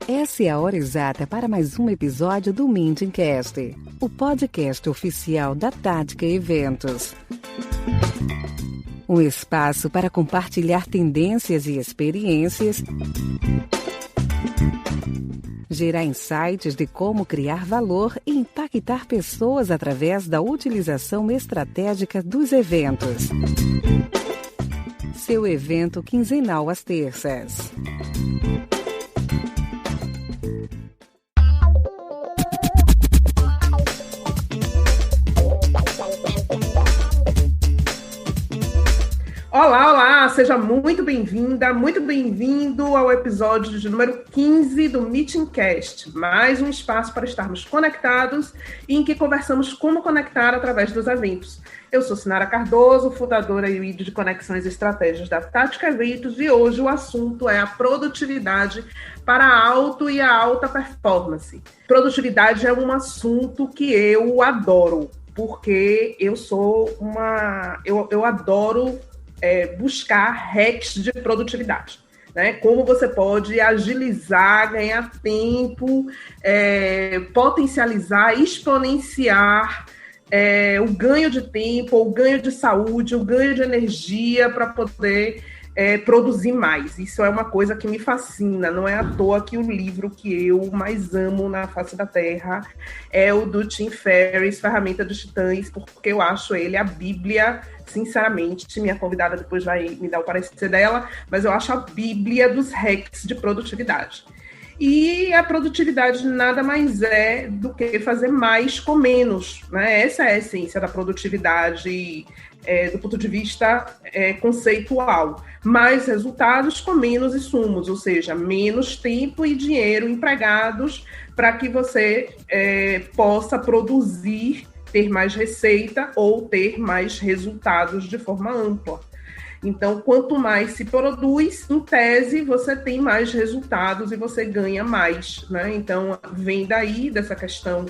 Essa é a hora exata para mais um episódio do Mintingcast, o podcast oficial da Tática Eventos. Um espaço para compartilhar tendências e experiências, gerar insights de como criar valor e impactar pessoas através da utilização estratégica dos eventos. Seu evento quinzenal às terças. Olá, seja muito bem-vinda, muito bem-vindo ao episódio de número 15 do Meetingcast, mais um espaço para estarmos conectados e em que conversamos como conectar através dos eventos. Eu sou Sinara Cardoso, fundadora e líder de conexões e estratégias da Tática Eventos, e hoje o assunto é a produtividade para a auto e a alta performance. Produtividade é um assunto que eu adoro, porque eu adoro buscar hacks de produtividade, né? Como você pode agilizar, ganhar tempo, potencializar, exponenciar o ganho de tempo, o ganho de saúde, o ganho de energia para poder produzir mais. Isso é uma coisa que me fascina. Não é à toa que o livro que eu mais amo na face da Terra é o do Tim Ferriss, Ferramenta dos Titãs, porque eu acho ele a Bíblia, sinceramente. Minha convidada depois vai me dar o parecer dela, mas eu acho a Bíblia dos hacks de produtividade. E a produtividade nada mais é do que fazer mais com menos, né? Essa é a essência da produtividade do ponto de vista conceitual. Mais resultados com menos insumos, ou seja, menos tempo e dinheiro empregados para que você possa produzir, ter mais receita ou ter mais resultados de forma ampla. Então, quanto mais se produz, em tese, você tem mais resultados e você ganha mais, né? Então, vem daí dessa questão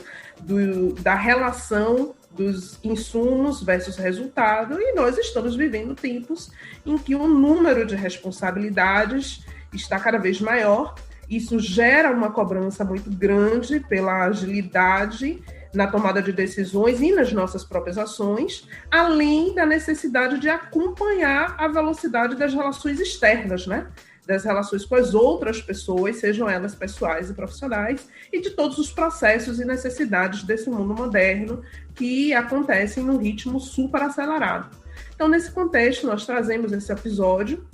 da relação dos insumos versus resultado, e nós estamos vivendo tempos em que o número de responsabilidades está cada vez maior. Isso gera uma cobrança muito grande pela agilidade na tomada de decisões e nas nossas próprias ações, além da necessidade de acompanhar a velocidade das relações externas, né? Das relações com as outras pessoas, sejam elas pessoais e profissionais, e de todos os processos e necessidades desse mundo moderno que acontecem num ritmo super acelerado. Então, nesse contexto, nós trazemos esse episódio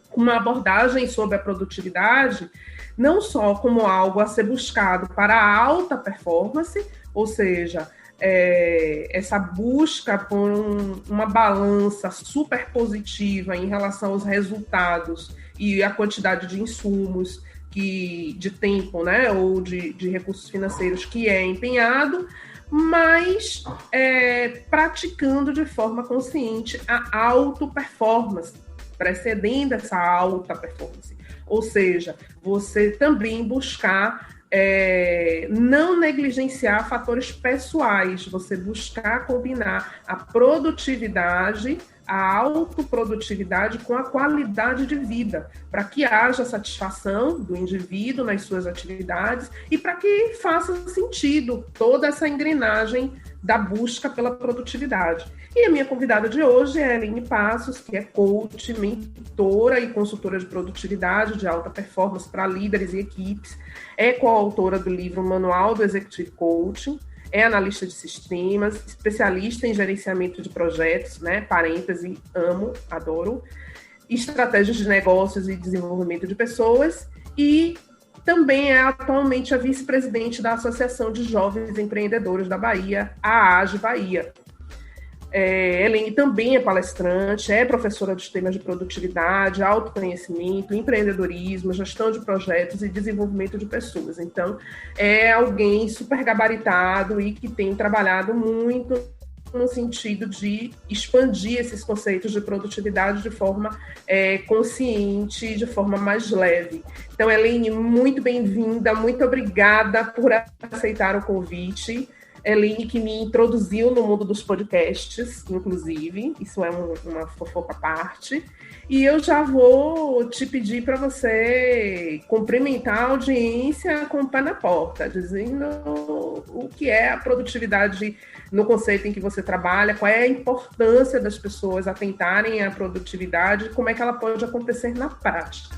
com uma abordagem sobre a produtividade, não só como algo a ser buscado para a alta performance, ou seja, essa busca por uma balança super positiva em relação aos resultados e a quantidade de insumos, de tempo, né, ou de recursos financeiros que é empenhado, mas praticando de forma consciente a auto-performance, precedendo essa alta performance. Ou seja, você também buscar não negligenciar fatores pessoais, você buscar combinar a produtividade, a autoprodutividade com a qualidade de vida, para que haja satisfação do indivíduo nas suas atividades e para que faça sentido toda essa engrenagem da busca pela produtividade. E a minha convidada de hoje é a Aline Passos, que é coach, mentora e consultora de produtividade de alta performance para líderes e equipes, é coautora do livro Manual do Executive Coaching, é analista de sistemas, especialista em gerenciamento de projetos, né? Parêntese, amo, adoro, estratégias de negócios e desenvolvimento de pessoas, e também é atualmente a vice-presidente da Associação de Jovens Empreendedores da Bahia, a AGE Bahia. Aline também é palestrante, é professora dos temas de produtividade, autoconhecimento, empreendedorismo, gestão de projetos e desenvolvimento de pessoas. Então, é alguém super gabaritado e que tem trabalhado muito no sentido de expandir esses conceitos de produtividade de forma consciente, de forma mais leve. Então, Aline, muito bem-vinda, muito obrigada por aceitar o convite. Elaine, que me introduziu no mundo dos podcasts, inclusive. Isso é uma fofoca à parte. E eu já vou te pedir para você cumprimentar a audiência com o pé na porta, dizendo o que é a produtividade no conceito em que você trabalha, qual é a importância das pessoas atentarem à produtividade, como é que ela pode acontecer na prática.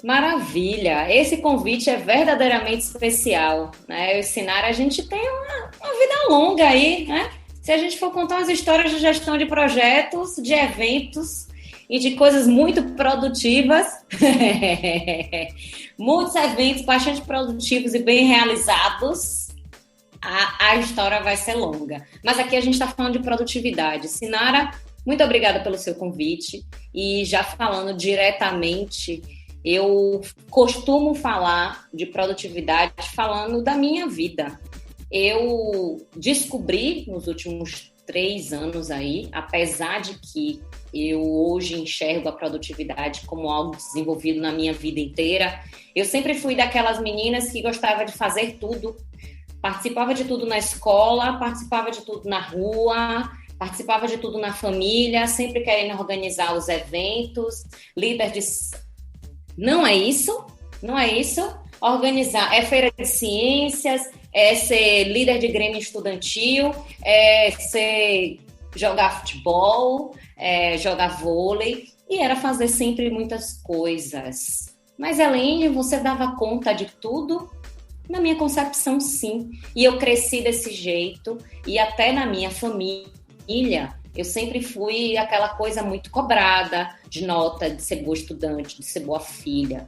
Maravilha! Esse convite é verdadeiramente especial, né? Eu e Sinara, a gente tem uma vida longa aí, né? Se a gente for contar umas histórias de gestão de projetos, de eventos e de coisas muito produtivas, muitos eventos bastante produtivos e bem realizados, a história vai ser longa. Mas aqui a gente está falando de produtividade. Sinara, muito obrigada pelo seu convite. E já falando diretamente, eu costumo falar de produtividade falando da minha vida. Eu descobri nos últimos 3 anos aí, apesar de que eu hoje enxergo a produtividade como algo desenvolvido na minha vida inteira, eu sempre fui daquelas meninas que gostava de fazer tudo. Participava de tudo na escola, participava de tudo na rua, participava de tudo na família, sempre querendo organizar os eventos, líder de... Não é isso, não é isso. Organizar é feira de ciências, é ser líder de grêmio estudantil, é ser jogar futebol, é jogar vôlei, e era fazer sempre muitas coisas. Mas, Elaine, você dava conta de tudo? Na minha concepção, sim. E eu cresci desse jeito, e até na minha família, eu sempre fui aquela coisa muito cobrada, de nota, de ser boa estudante, de ser boa filha.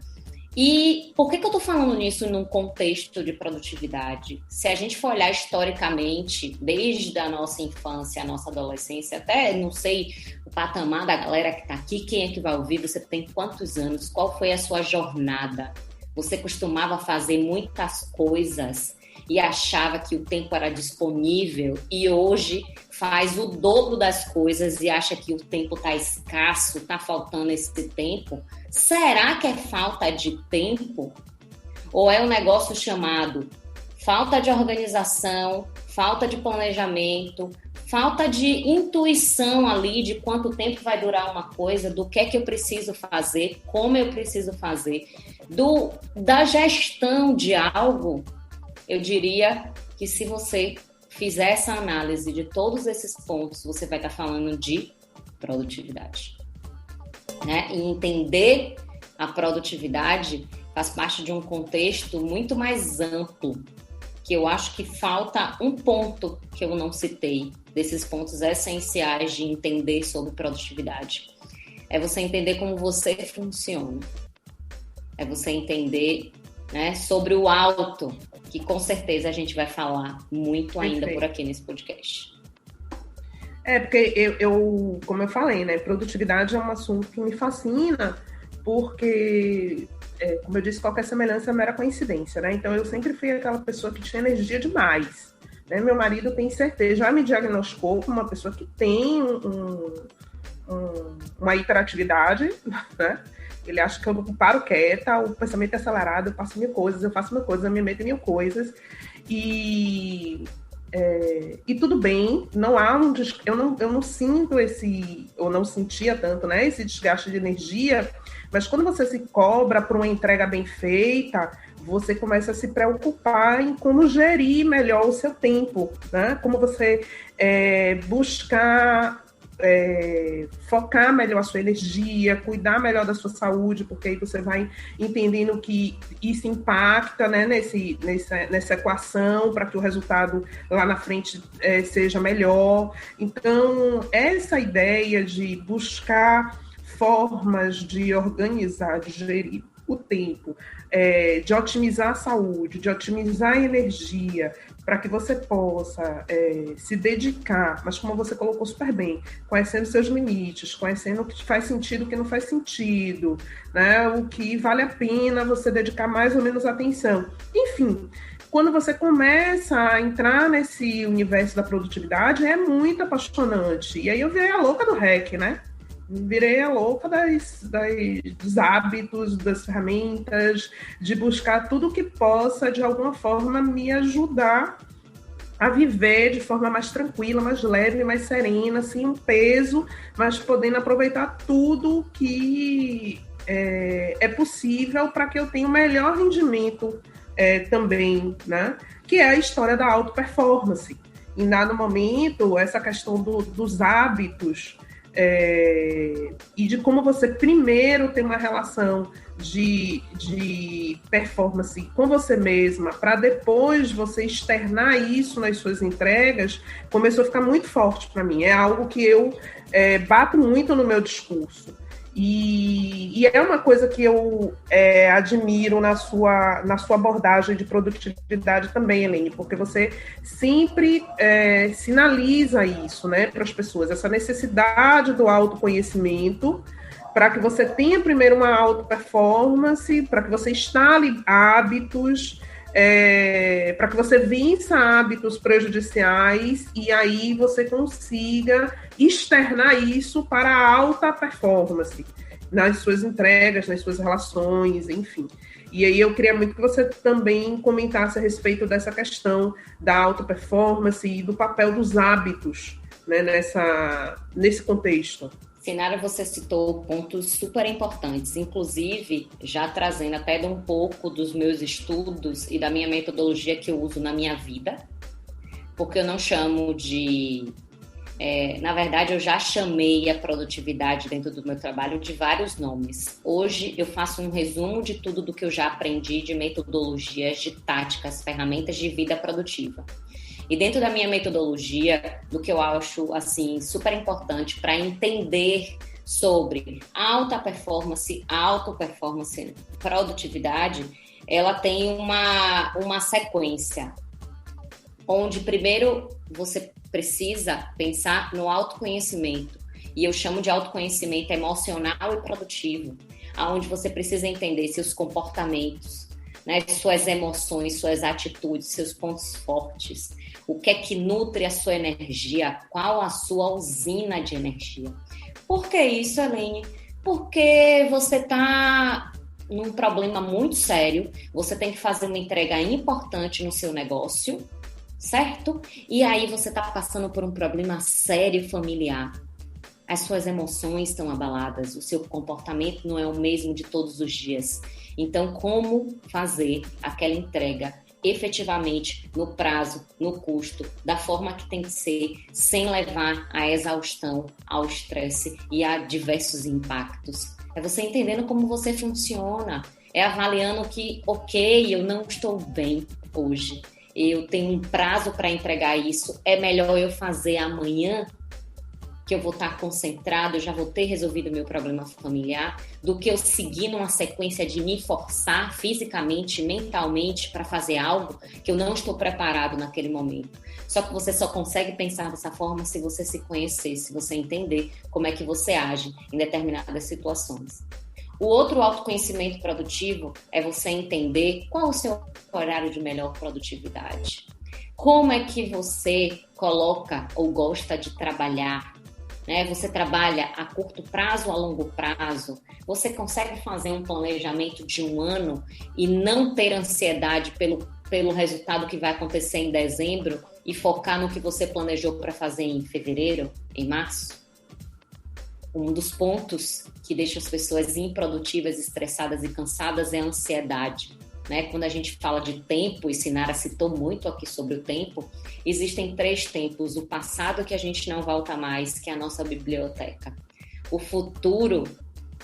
E por que eu estou falando nisso num contexto de produtividade? Se a gente for olhar historicamente, desde a nossa infância, a nossa adolescência, até, não sei, o patamar da galera que está aqui, quem é que vai ouvir, você tem quantos anos, qual foi a sua jornada? Você costumava fazer muitas coisas e achava que o tempo era disponível, e hoje faz o dobro das coisas e acha que o tempo está escasso, está faltando esse tempo. Será que é falta de tempo? Ou é um negócio chamado falta de organização, falta de planejamento, falta de intuição ali de quanto tempo vai durar uma coisa, do que é que eu preciso fazer, como eu preciso fazer, da gestão de algo? Eu diria que se você fizer essa análise de todos esses pontos, você vai estar falando de produtividade, né? E entender a produtividade faz parte de um contexto muito mais amplo, que eu acho que falta um ponto que eu não citei, desses pontos essenciais de entender sobre produtividade. É você entender como você funciona. É você entender, né, sobre o auto, que com certeza a gente vai falar muito ainda por aqui nesse podcast. Porque como eu falei, né, produtividade é um assunto que me fascina, porque, como eu disse, qualquer semelhança é mera coincidência, né? Então eu sempre fui aquela pessoa que tinha energia demais, né? Meu marido tem certeza, já me diagnosticou como uma pessoa que tem uma hiperatividade, né? Ele acha que eu paro quieta, o pensamento é acelerado, eu faço 1000 coisas, eu me meto em 1000 coisas. E tudo bem, não há eu não sinto ou não sentia tanto, né, esse desgaste de energia, mas quando você se cobra por uma entrega bem feita, você começa a se preocupar em como gerir melhor o seu tempo, né? Como você buscar focar melhor a sua energia, cuidar melhor da sua saúde, porque aí você vai entendendo que isso impacta, né, nessa equação para que o resultado lá na frente seja melhor. Então, essa ideia de buscar formas de organizar, de gerir o tempo, de otimizar a saúde, de otimizar a energia, para que você possa se dedicar, mas como você colocou super bem, conhecendo seus limites, conhecendo o que faz sentido, o que não faz sentido, né? O que vale a pena você dedicar mais ou menos atenção. Enfim, quando você começa a entrar nesse universo da produtividade, é muito apaixonante. E aí eu virei a louca do REC, né? Virei a louca dos hábitos, das ferramentas, de buscar tudo que possa, de alguma forma, me ajudar a viver de forma mais tranquila, mais leve, mais serena, sem um peso, mas podendo aproveitar tudo que é possível para que eu tenha o melhor rendimento também, né? Que é a história da auto-performance. Em dado momento, essa questão dos hábitos e de como você primeiro tem uma relação de performance com você mesma, para depois você externar isso nas suas entregas, começou a ficar muito forte para mim. É algo que eu bato muito no meu discurso. E é uma coisa que eu admiro na sua abordagem de produtividade também, Elaine, porque você sempre sinaliza isso, né, para as pessoas, essa necessidade do autoconhecimento, para que você tenha primeiro uma auto-performance, para que você instale hábitos, para que você vença hábitos prejudiciais e aí você consiga externar isso para a alta performance nas suas entregas, nas suas relações, enfim. E aí eu queria muito que você também comentasse a respeito dessa questão da alta performance e do papel dos hábitos, né, nesse contexto. Sinara, você citou pontos super importantes, inclusive já trazendo até de um pouco dos meus estudos e da minha metodologia que eu uso na minha vida, porque eu não chamo de... na verdade, eu já chamei a produtividade dentro do meu trabalho de vários nomes. Hoje eu faço um resumo de tudo do que eu já aprendi de metodologias, de táticas, ferramentas de vida produtiva. E dentro da minha metodologia, do que eu acho assim, super importante para entender sobre alta performance, produtividade, ela tem uma sequência, onde primeiro você precisa pensar no autoconhecimento. E eu chamo de autoconhecimento emocional e produtivo, onde você precisa entender seus comportamentos, né, suas emoções, suas atitudes, seus pontos fortes, o que é que nutre a sua energia, qual a sua usina de energia. Por que isso, Elaine? Porque você está num problema muito sério, você tem que fazer uma entrega importante no seu negócio, certo? E aí você está passando por um problema sério familiar. As suas emoções estão abaladas, o seu comportamento não é o mesmo de todos os dias. Então, como fazer aquela entrega efetivamente no prazo, no custo, da forma que tem que ser, sem levar à exaustão, ao estresse e a diversos impactos? É você entendendo como você funciona, é avaliando que, ok, eu não estou bem hoje, eu tenho um prazo para entregar isso, é melhor eu fazer amanhã, que eu vou estar concentrado, eu já vou ter resolvido o meu problema familiar, do que eu seguir numa sequência de me forçar fisicamente, mentalmente, para fazer algo que eu não estou preparado naquele momento. Só que você só consegue pensar dessa forma se você se conhecer, se você entender como é que você age em determinadas situações. O outro autoconhecimento produtivo é você entender qual o seu horário de melhor produtividade. Como é que você coloca ou gosta de trabalhar? Você trabalha a curto prazo, a longo prazo? Você consegue fazer um planejamento de um ano e não ter ansiedade pelo resultado que vai acontecer em dezembro e focar no que você planejou para fazer em fevereiro, em março? Um dos pontos que deixa as pessoas improdutivas, estressadas e cansadas é a ansiedade. Quando a gente fala de tempo, e Sinara citou muito aqui sobre o tempo, existem 3 tempos. O passado, que a gente não volta mais, que é a nossa biblioteca. O futuro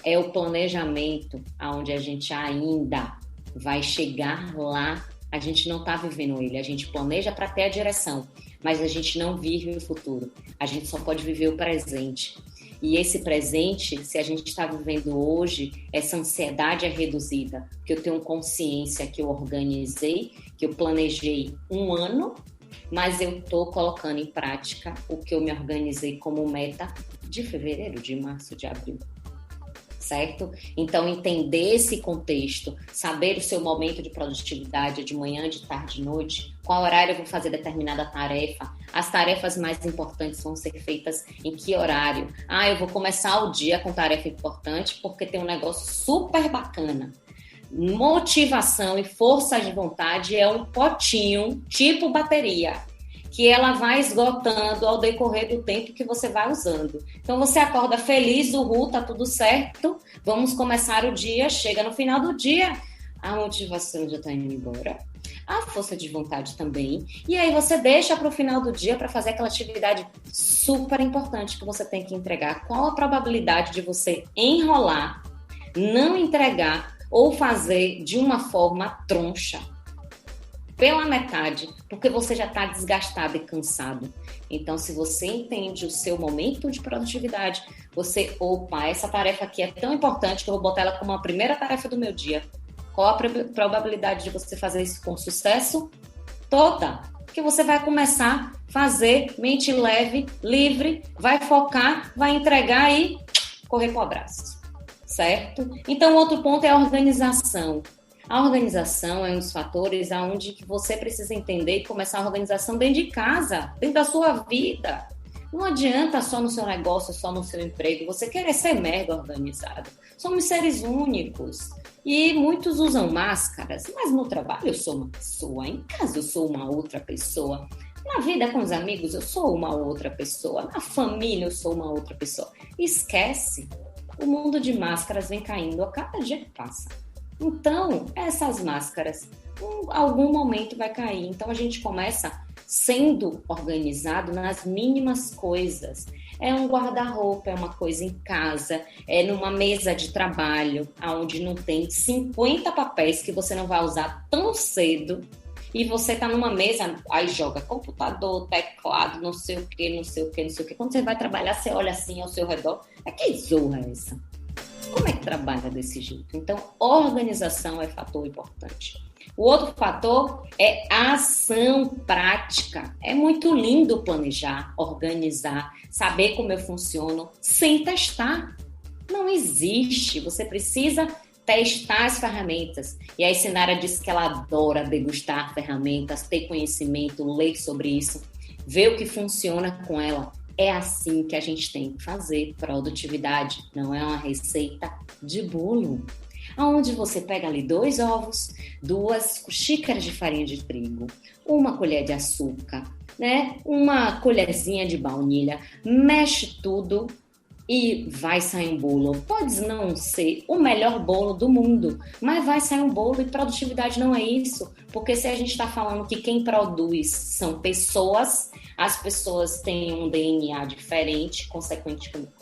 é o planejamento, onde a gente ainda vai chegar lá. A gente não está vivendo ele, a gente planeja para ter a direção, mas a gente não vive o futuro. A gente só pode viver o presente. E esse presente, se a gente está vivendo hoje, essa ansiedade é reduzida, porque eu tenho consciência que eu organizei, que eu planejei um ano, mas eu estou colocando em prática o que eu me organizei como meta de fevereiro, de março, de abril. Certo? Então, entender esse contexto, saber o seu momento de produtividade, de manhã, de tarde, de noite, qual horário eu vou fazer determinada tarefa, as tarefas mais importantes vão ser feitas em que horário. Eu vou começar o dia com tarefa importante porque tem um negócio super bacana. Motivação e força de vontade é um potinho tipo bateria, que ela vai esgotando ao decorrer do tempo que você vai usando. Então, você acorda feliz, tá tudo certo, vamos começar o dia, chega no final do dia, a motivação já está indo embora, a força de vontade também, e aí você deixa para o final do dia para fazer aquela atividade super importante que você tem que entregar. Qual a probabilidade de você enrolar, não entregar ou fazer de uma forma troncha? Pela metade, porque você já está desgastado e cansado. Então, se você entende o seu momento de produtividade, você, essa tarefa aqui é tão importante que eu vou botar ela como a primeira tarefa do meu dia. Qual a probabilidade de você fazer isso com sucesso? Toda. Que você vai começar a fazer mente leve, livre, vai focar, vai entregar e correr para o abraço. Certo? Então, outro ponto é a organização. A organização é um dos fatores onde você precisa entender e começar a organização dentro de casa, dentro da sua vida. Não adianta só no seu negócio, só no seu emprego, você querer ser mega organizado. Somos seres únicos e muitos usam máscaras, mas no trabalho eu sou uma pessoa, em casa eu sou uma outra pessoa, na vida com os amigos eu sou uma outra pessoa, na família eu sou uma outra pessoa. Esquece, o mundo de máscaras vem caindo a cada dia que passa. Então, essas máscaras, em algum momento vai cair. Então, a gente começa sendo organizado nas mínimas coisas. É um guarda-roupa, é uma coisa em casa, é numa mesa de trabalho, onde não tem 50 papéis que você não vai usar tão cedo, e você tá numa mesa, aí joga computador, teclado, não sei o que, não sei o que, não sei o que. Quando você vai trabalhar, você olha assim ao seu redor, que zorra é essa? Como é que trabalha desse jeito? Então, organização é fator importante. O outro fator é a ação prática. É muito lindo planejar, organizar, saber como eu funciono, sem testar. Não existe. Você precisa testar as ferramentas. E aí, Sinara disse que ela adora degustar ferramentas, ter conhecimento, ler sobre isso, ver o que funciona com ela. É assim que a gente tem que fazer produtividade, não é uma receita de bolo. Onde você pega ali 2 ovos, 2 xícaras de farinha de trigo, 1 colher de açúcar, né? 1 colherzinha de baunilha, mexe tudo e vai sair um bolo. Pode não ser o melhor bolo do mundo, mas vai sair um bolo, e produtividade não é isso. Porque se a gente está falando que quem produz são pessoas, as pessoas têm um DNA diferente,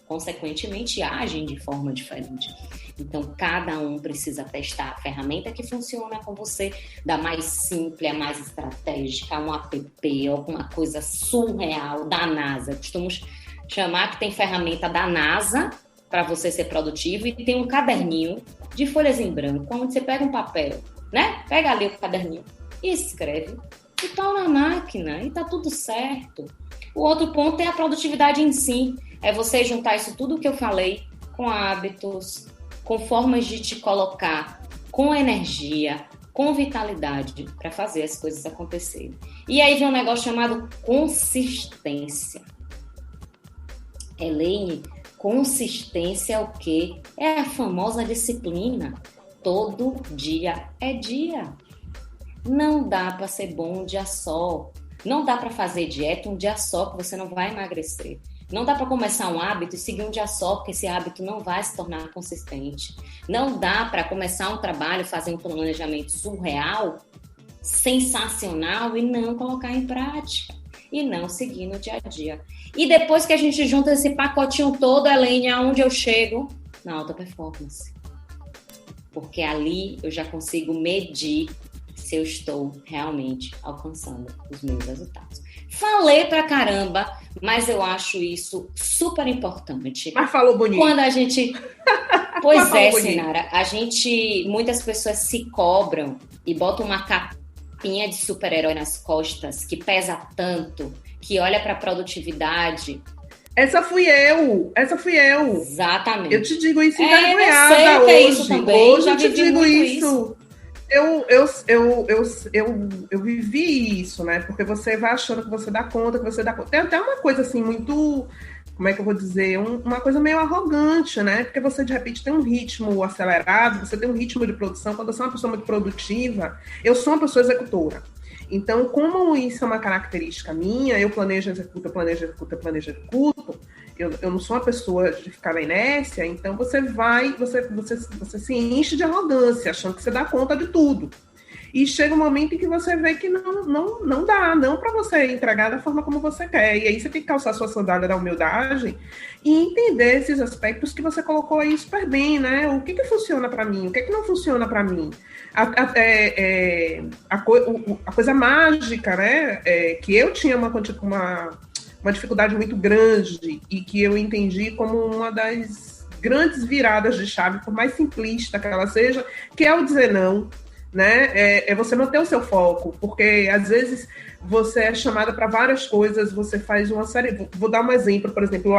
consequentemente agem de forma diferente. Então, cada um precisa testar a ferramenta que funciona com você, da mais simples, a mais estratégica, um app, alguma coisa surreal da NASA. Costumamos chamar que tem ferramenta da NASA para você ser produtivo, e tem um caderninho de folhas em branco, onde você pega um papel, né? Pega ali o caderninho e escreve, e tá na máquina, e tá tudo certo. O outro ponto é a produtividade em si. É você juntar isso tudo que eu falei com hábitos, com formas de te colocar com energia, com vitalidade para fazer as coisas acontecerem. E aí vem um negócio chamado consistência. Elaine, consistência é o quê? É a famosa disciplina. Todo dia é dia. Não dá para ser bom um dia só. Não dá para fazer dieta um dia só, que você não vai emagrecer. Não dá para começar um hábito e seguir um dia só, porque esse hábito não vai se tornar consistente. Não dá para começar um trabalho, fazer um planejamento surreal, sensacional, e não colocar em prática. E não seguir no dia a dia. E depois que a gente junta esse pacotinho todo, Elaine, aonde eu chego? Na alta performance. Porque ali eu já consigo medir se eu estou realmente alcançando os meus resultados. Falei pra caramba, mas eu acho isso super importante. Mas falou bonito. Quando a gente... Pois é, Sinara, muitas pessoas se cobram e botam uma capinha de super-herói nas costas, que pesa tanto, que olha pra produtividade. Essa fui eu. Exatamente. Eu te digo isso envergonhada hoje. É isso também. Hoje eu te digo isso. Eu vivi isso, né? Porque você vai achando que você dá conta, Tem até uma coisa assim muito como é que eu vou dizer, uma coisa meio arrogante, né? Porque você, de repente, tem um ritmo acelerado, você tem um ritmo de produção. Quando eu sou uma pessoa muito produtiva, eu sou uma pessoa executora. Então, como isso é uma característica minha, eu planejo, executo, eu não sou uma pessoa de ficar na inércia, então você se enche de arrogância, achando que você dá conta de tudo. E chega um momento em que você vê que não dá, não para você entregar da forma como você quer. E aí você tem que calçar sua sandália da humildade e entender esses aspectos que você colocou aí super bem, né? O que funciona para mim, o que não funciona para mim. A coisa mágica, né? Que eu tinha uma dificuldade muito grande e que eu entendi como uma das grandes viradas de chave, por mais simplista que ela seja, que é o dizer não. Né? É você manter o seu foco, porque às vezes você é chamada para várias coisas, você faz uma série. Vou dar um exemplo, por exemplo,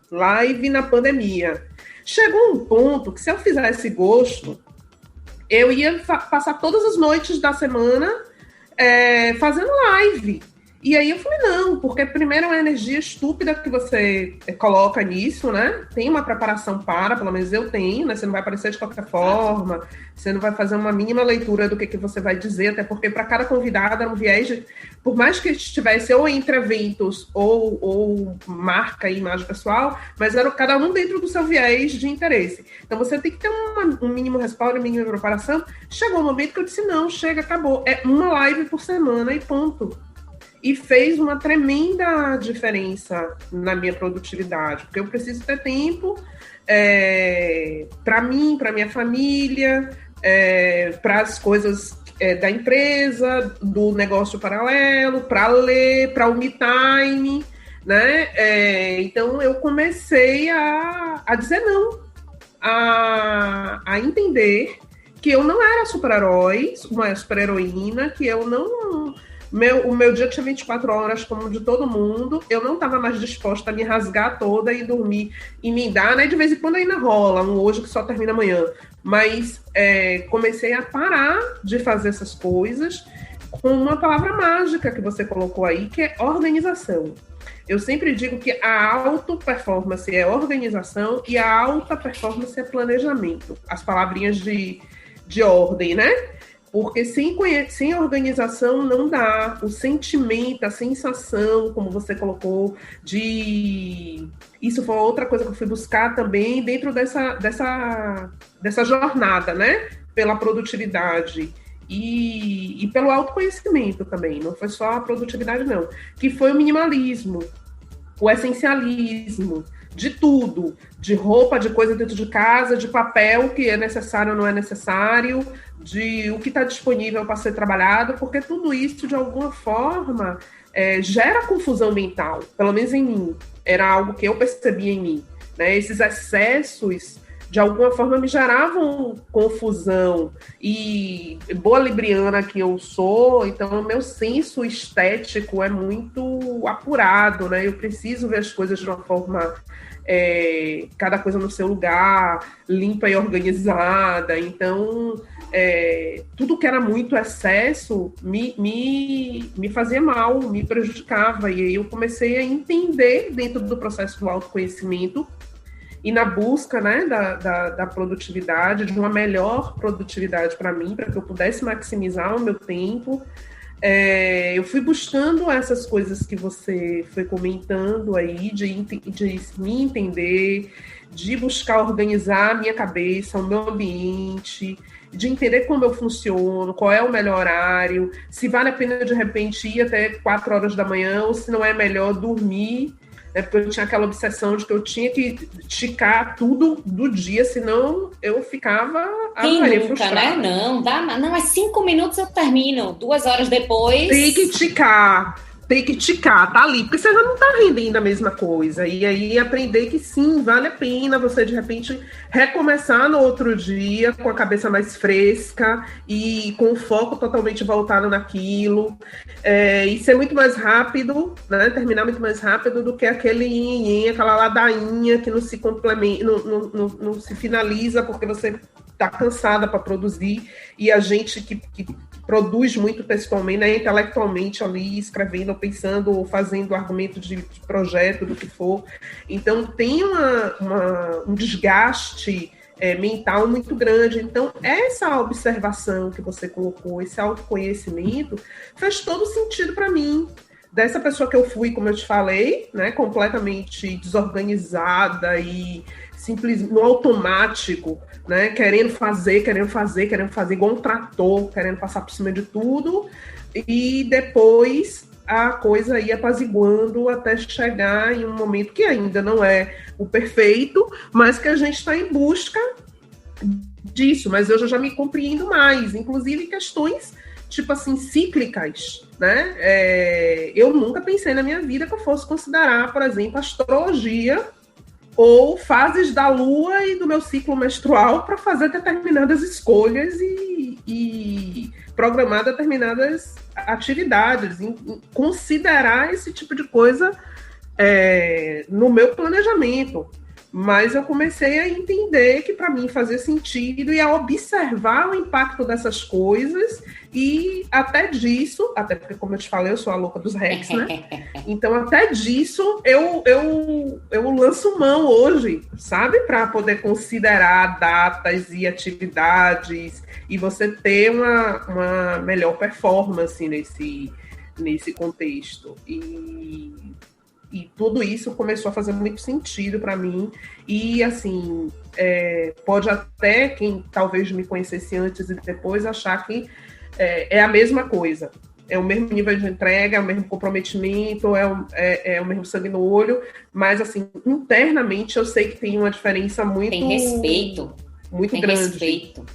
live na pandemia. Chegou um ponto que, se eu fizesse gosto, eu ia passar todas as noites da semana fazendo live. E aí eu falei, não, porque primeiro é uma energia estúpida que você coloca nisso, né? Tem uma preparação pelo menos eu tenho, né? Você não vai aparecer de qualquer forma, você não vai fazer uma mínima leitura do que você vai dizer, até porque para cada convidado era um viés, por mais que estivesse ou entre eventos ou marca e imagem pessoal, mas era cada um dentro do seu viés de interesse. Então você tem que ter um mínimo respaldo, uma mínima preparação. Chegou um momento que eu disse, não, chega, acabou. É uma live por semana e ponto. E fez uma tremenda diferença na minha produtividade, porque eu preciso ter tempo para mim, para minha família, para as coisas da empresa, do negócio paralelo, para ler, para o me time, né? Então eu comecei a dizer não, a entender que eu não era super-herói, uma super-heroína, que eu não... O meu dia tinha 24 horas, como de todo mundo. Eu não estava mais disposta a me rasgar toda e dormir e me dar, né? De vez em quando ainda rola, hoje que só termina amanhã. Mas comecei a parar de fazer essas coisas com uma palavra mágica que você colocou aí, que é organização. Eu sempre digo que a alta performance é organização e a alta performance é planejamento. As palavrinhas de ordem, né? Porque sem organização não dá. O sentimento, a sensação, como você colocou, de... Isso foi outra coisa que eu fui buscar também dentro dessa jornada, né? Pela produtividade e pelo autoconhecimento também. Não foi só a produtividade, não. Que foi o minimalismo, o essencialismo, de tudo, de roupa, de coisa dentro de casa, de papel, que é necessário ou não é necessário, de o que está disponível para ser trabalhado, porque tudo isso, de alguma forma, gera confusão mental, pelo menos em mim. Era algo que eu percebia em mim, né? Esses excessos, de alguma forma, me geravam confusão. E boa libriana que eu sou, então o meu senso estético é muito apurado, né? Eu preciso ver as coisas de uma forma... cada coisa no seu lugar, limpa e organizada. Então, tudo que era muito excesso me fazia mal, me prejudicava. E aí eu comecei a entender, dentro do processo do autoconhecimento e na busca, né, da produtividade, de uma melhor produtividade para mim, para que eu pudesse maximizar o meu tempo. Eu fui buscando essas coisas que você foi comentando aí, de me entender, de buscar organizar a minha cabeça, o meu ambiente, de entender como eu funciono, qual é o melhor horário, se vale a pena, de repente, ir até 4 horas da manhã, ou se não é melhor dormir, né? Porque eu tinha aquela obsessão de que eu tinha que esticar tudo do dia, senão eu ficava frustrada. Né? Não, dá, não, mas 5 minutos eu termino, 2 horas depois... Tem que esticar, tá ali, porque você já não tá rendendo a mesma coisa. E aí aprender que sim, vale a pena você, de repente, recomeçar no outro dia com a cabeça mais fresca e com o foco totalmente voltado naquilo. E ser muito mais rápido, né? Terminar muito mais rápido do que aquela ladainha que não se complementa, não se finaliza porque você tá cansada para produzir, e a gente que produz muito textualmente, né, intelectualmente ali, escrevendo, pensando, fazendo argumento de projeto, do que for. Então, tem um desgaste mental muito grande. Então, essa observação que você colocou, esse autoconhecimento, faz todo sentido para mim. Dessa pessoa que eu fui, como eu te falei, né, completamente desorganizada e simplesmente no automático, né, querendo fazer, igual um trator, querendo passar por cima de tudo, e depois a coisa ia apaziguando até chegar em um momento que ainda não é o perfeito, mas que a gente está em busca disso. Mas eu já me compreendo mais, inclusive questões, tipo assim, cíclicas, né? Eu nunca pensei na minha vida que eu fosse considerar, por exemplo, astrologia ou fases da lua e do meu ciclo menstrual para fazer determinadas escolhas e programar determinadas atividades, considerar esse tipo de coisa no meu planejamento. Mas eu comecei a entender que para mim fazia sentido e a observar o impacto dessas coisas e até disso, até porque, como eu te falei, eu sou a louca dos hacks, né? Então, até disso, eu lanço mão hoje, sabe? Para poder considerar datas e atividades e você ter uma melhor performance nesse contexto. E tudo isso começou a fazer muito sentido para mim. E, assim, pode até quem talvez me conhecesse antes e depois achar que é a mesma coisa. É o mesmo nível de entrega, é o mesmo comprometimento, é o mesmo sangue no olho. Mas, assim, internamente eu sei que tem uma diferença muito... Tem respeito. Muito tem grande. Respeito.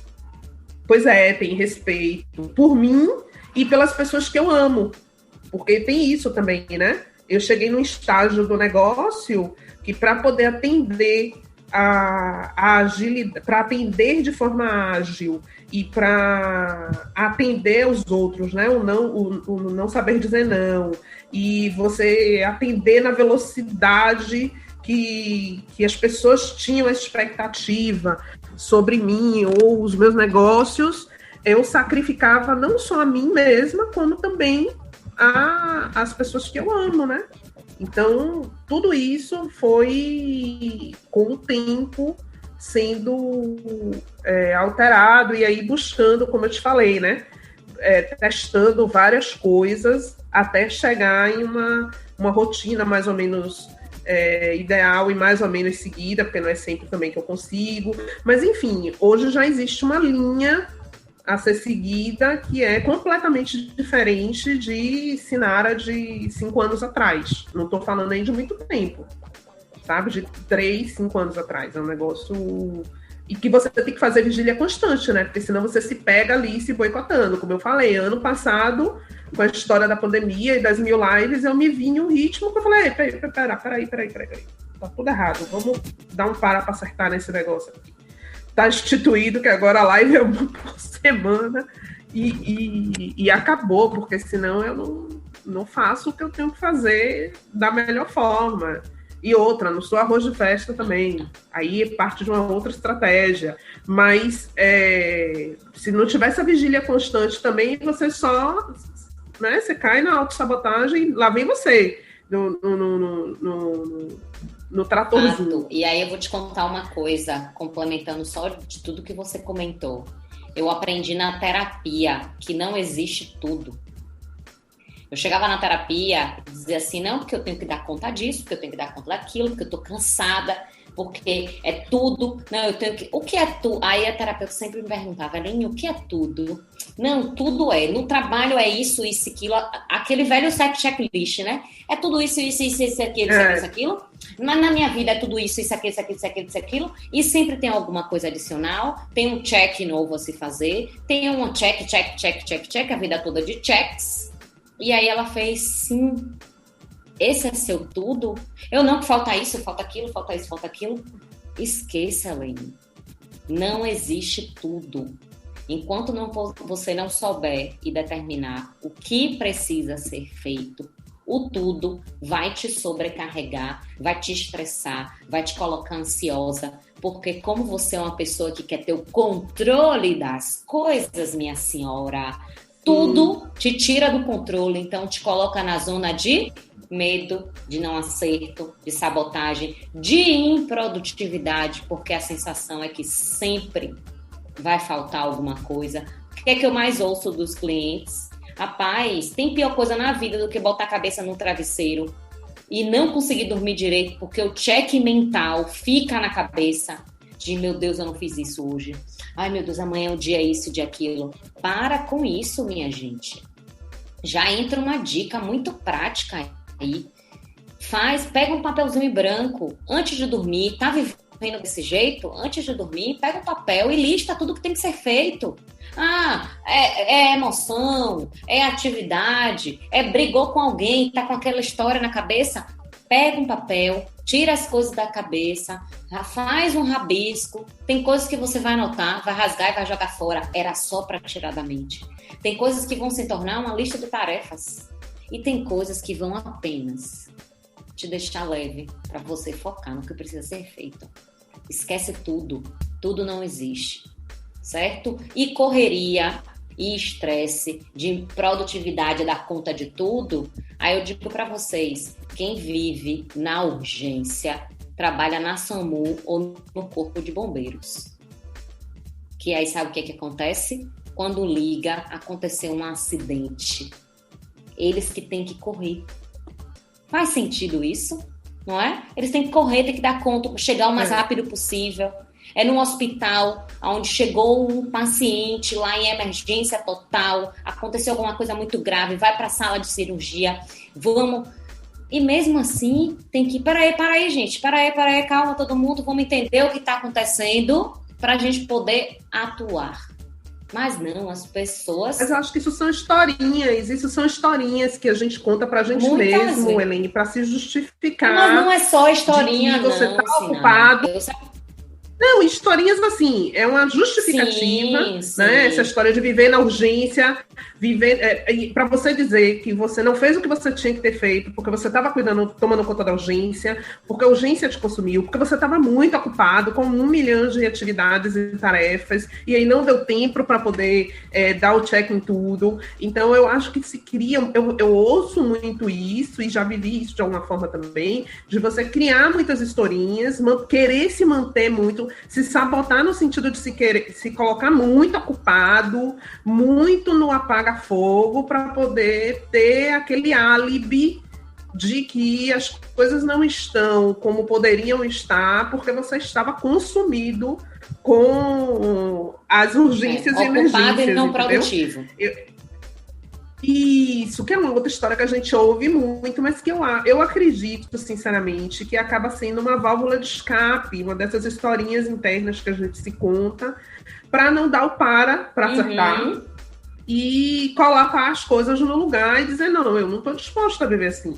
Pois tem respeito por mim e pelas pessoas que eu amo. Porque tem isso também, né? Eu cheguei num estágio do negócio que para poder atender a agilidade, para atender de forma ágil e para atender os outros, né? O não saber dizer não, e você atender na velocidade que as pessoas tinham essa expectativa sobre mim ou os meus negócios, eu sacrificava não só a mim mesma, como também as pessoas que eu amo, né? Então, tudo isso foi, com o tempo, sendo alterado e aí buscando, como eu te falei, né? Testando várias coisas até chegar em uma rotina mais ou menos ideal e mais ou menos seguida, porque não é sempre também que eu consigo. Mas, enfim, hoje já existe uma linha a ser seguida, que é completamente diferente de Sinara de 5 anos atrás. Não estou falando nem de muito tempo, sabe? De 3, 5 anos atrás. É um negócio... E que você tem que fazer vigília constante, né? Porque senão você se pega ali se boicotando. Como eu falei, ano passado, com a história da pandemia e das 1000 lives, eu me vi em um ritmo que eu falei, peraí. Tá tudo errado. Vamos dar um para acertar nesse negócio aqui. Tá instituído que agora a live é uma por semana e acabou, porque senão eu não faço o que eu tenho que fazer da melhor forma. E outra, não sou arroz de festa também. Aí é parte de uma outra estratégia. Mas se não tiver essa vigília constante também, você só... Né, você cai na autossabotagem, lá vem você no tratorzinho. E aí eu vou te contar uma coisa, complementando só de tudo que você comentou. Eu aprendi na terapia que não existe tudo. Eu chegava na terapia e dizia assim, não, porque eu tenho que dar conta disso, porque eu tenho que dar conta daquilo, porque eu tô cansada, porque é tudo. Não, eu tenho que... O que é tudo? Aí a terapeuta sempre me perguntava, Aline, o que é tudo? Não, tudo é. No trabalho é isso, aquilo. Aquele velho checklist, né? É tudo isso, aquilo. Mas na minha vida é tudo isso, aquilo. E sempre tem alguma coisa adicional. Tem um check novo a se fazer. Tem um check, a vida toda de checks. E aí ela fez, sim, esse é seu tudo? Eu não, que falta isso, falta aquilo, falta isso, falta aquilo. Esqueça, Aline. Não existe tudo. Enquanto você não souber e determinar o que precisa ser feito, o tudo vai te sobrecarregar, vai te estressar, vai te colocar ansiosa, porque como você é uma pessoa que quer ter o controle das coisas, minha senhora, tudo te tira do controle, então te coloca na zona de medo, de não acerto, de sabotagem, de improdutividade, porque a sensação é que sempre vai faltar alguma coisa. O que é que eu mais ouço dos clientes? Rapaz, tem pior coisa na vida do que botar a cabeça no travesseiro e não conseguir dormir direito, porque o check mental fica na cabeça de, meu Deus, eu não fiz isso hoje. Ai, meu Deus, amanhã é o dia isso, o dia aquilo. Para com isso, minha gente. Já entra uma dica muito prática aí. Pega um papelzinho em branco antes de dormir. Tá vivendo desse jeito? Antes de dormir, pega um papel e lista tudo que tem que ser feito. É emoção, é atividade, brigou com alguém, tá com aquela história na cabeça. Pega um papel, tira as coisas da cabeça, faz um rabisco. Tem coisas que você vai anotar, vai rasgar e vai jogar fora. Era só para tirar da mente. Tem coisas que vão se tornar uma lista de tarefas. E tem coisas que vão apenas te deixar leve para você focar no que precisa ser feito. Esquece tudo. Tudo não existe. Certo? E correria e estresse de produtividade dar conta de tudo. Aí eu digo para vocês, quem vive na urgência trabalha na SAMU ou no Corpo de Bombeiros. Que aí sabe o que acontece? Quando liga, aconteceu um acidente. Eles que têm que correr. Faz sentido isso? Não é? Eles têm que correr, têm que dar conta, chegar o mais rápido possível. É num hospital onde chegou um paciente lá em emergência total, aconteceu alguma coisa muito grave, vai para a sala de cirurgia, vamos... E mesmo assim, tem que... Peraí, gente, calma todo mundo, vamos entender o que está acontecendo para a gente poder atuar. Mas não, as pessoas... Mas eu acho que isso são historinhas que a gente conta pra gente Muitas mesmo, vezes. Elaine, para se justificar. Mas não é só historinha, de que você não, tá ocupado. Sinara. Não, historinhas assim, é uma justificativa, Sim. né? Essa história de viver na urgência, para você dizer que você não fez o que você tinha que ter feito, porque você estava tomando conta da urgência, porque a urgência te consumiu, porque você estava muito ocupado com 1 milhão de atividades e tarefas, e aí não deu tempo para poder dar o check em tudo. Então, eu acho que se cria, eu ouço muito isso, e já vivi isso de alguma forma também, de você criar muitas historinhas, querer se manter muito, se sabotar no sentido de se colocar muito ocupado, muito no apaga-fogo, para poder ter aquele álibi de que as coisas não estão como poderiam estar, porque você estava consumido com as urgências e emergências. Ocupado e não entendeu? produtivo. Isso, que é uma outra história que a gente ouve muito, mas que eu acredito, sinceramente, que acaba sendo uma válvula de escape, uma dessas historinhas internas que a gente se conta, para não dar o para acertar e colocar as coisas no lugar e dizer, não, eu não estou disposta a viver assim.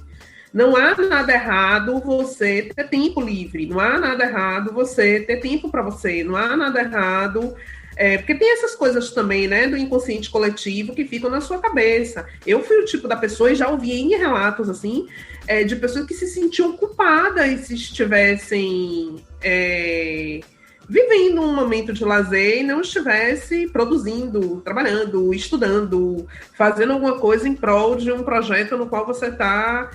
Não há nada errado você ter tempo livre, não há nada errado você ter tempo para você, não há nada errado... porque tem essas coisas também, né, do inconsciente coletivo que ficam na sua cabeça. Eu fui o tipo da pessoa, e já ouvi em relatos, assim, de pessoas que se sentiam culpadas e se estivessem vivendo um momento de lazer e não estivesse produzindo, trabalhando, estudando, fazendo alguma coisa em prol de um projeto no qual você está...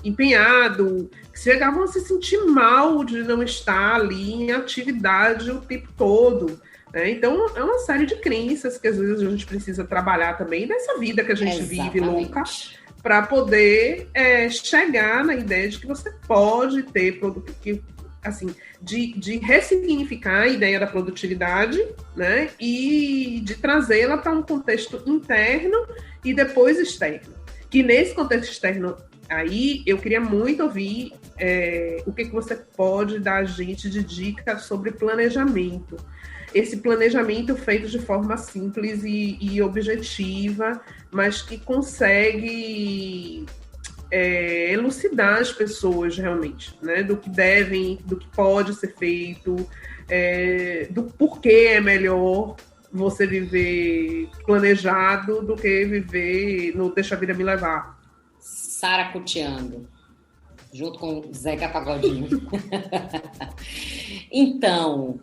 empenhado, chegavam a se sentir mal de não estar ali em atividade o tempo todo, né? Então, é uma série de crenças que às vezes a gente precisa trabalhar também nessa vida que a gente vive louca, para poder chegar na ideia de que você pode ter assim, de ressignificar a ideia da produtividade, né? E de trazê-la para um contexto interno e depois externo. Que nesse contexto externo aí, eu queria muito ouvir o que você pode dar a gente de dicas sobre planejamento. Esse planejamento feito de forma simples e objetiva, mas que consegue elucidar as pessoas realmente, né? Do que pode ser feito, do porquê é melhor você viver planejado do que viver no deixa a vida me levar. Saracuteando, junto com Zeca Pagodinho. Então,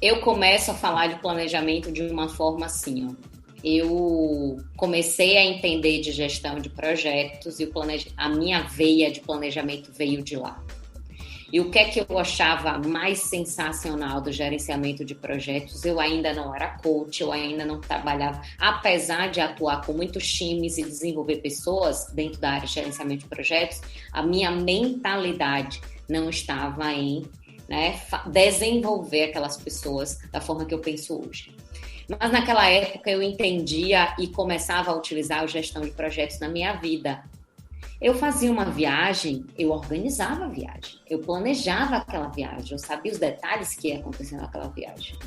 eu começo a falar de planejamento de uma forma assim, ó. eu comecei a entender de gestão de projetos e a minha veia de planejamento veio de lá. E o que é que eu achava mais sensacional do gerenciamento de projetos? Eu ainda não era coach, eu ainda não trabalhava, apesar de atuar com muitos times e desenvolver pessoas dentro da área de gerenciamento de projetos, a minha mentalidade não estava em, né, desenvolver aquelas pessoas da forma que eu penso hoje. Mas naquela época eu entendia e começava a utilizar a gestão de projetos na minha vida. Eu fazia uma viagem, eu organizava a viagem, eu planejava aquela viagem, eu sabia os detalhes que ia acontecer naquela viagem.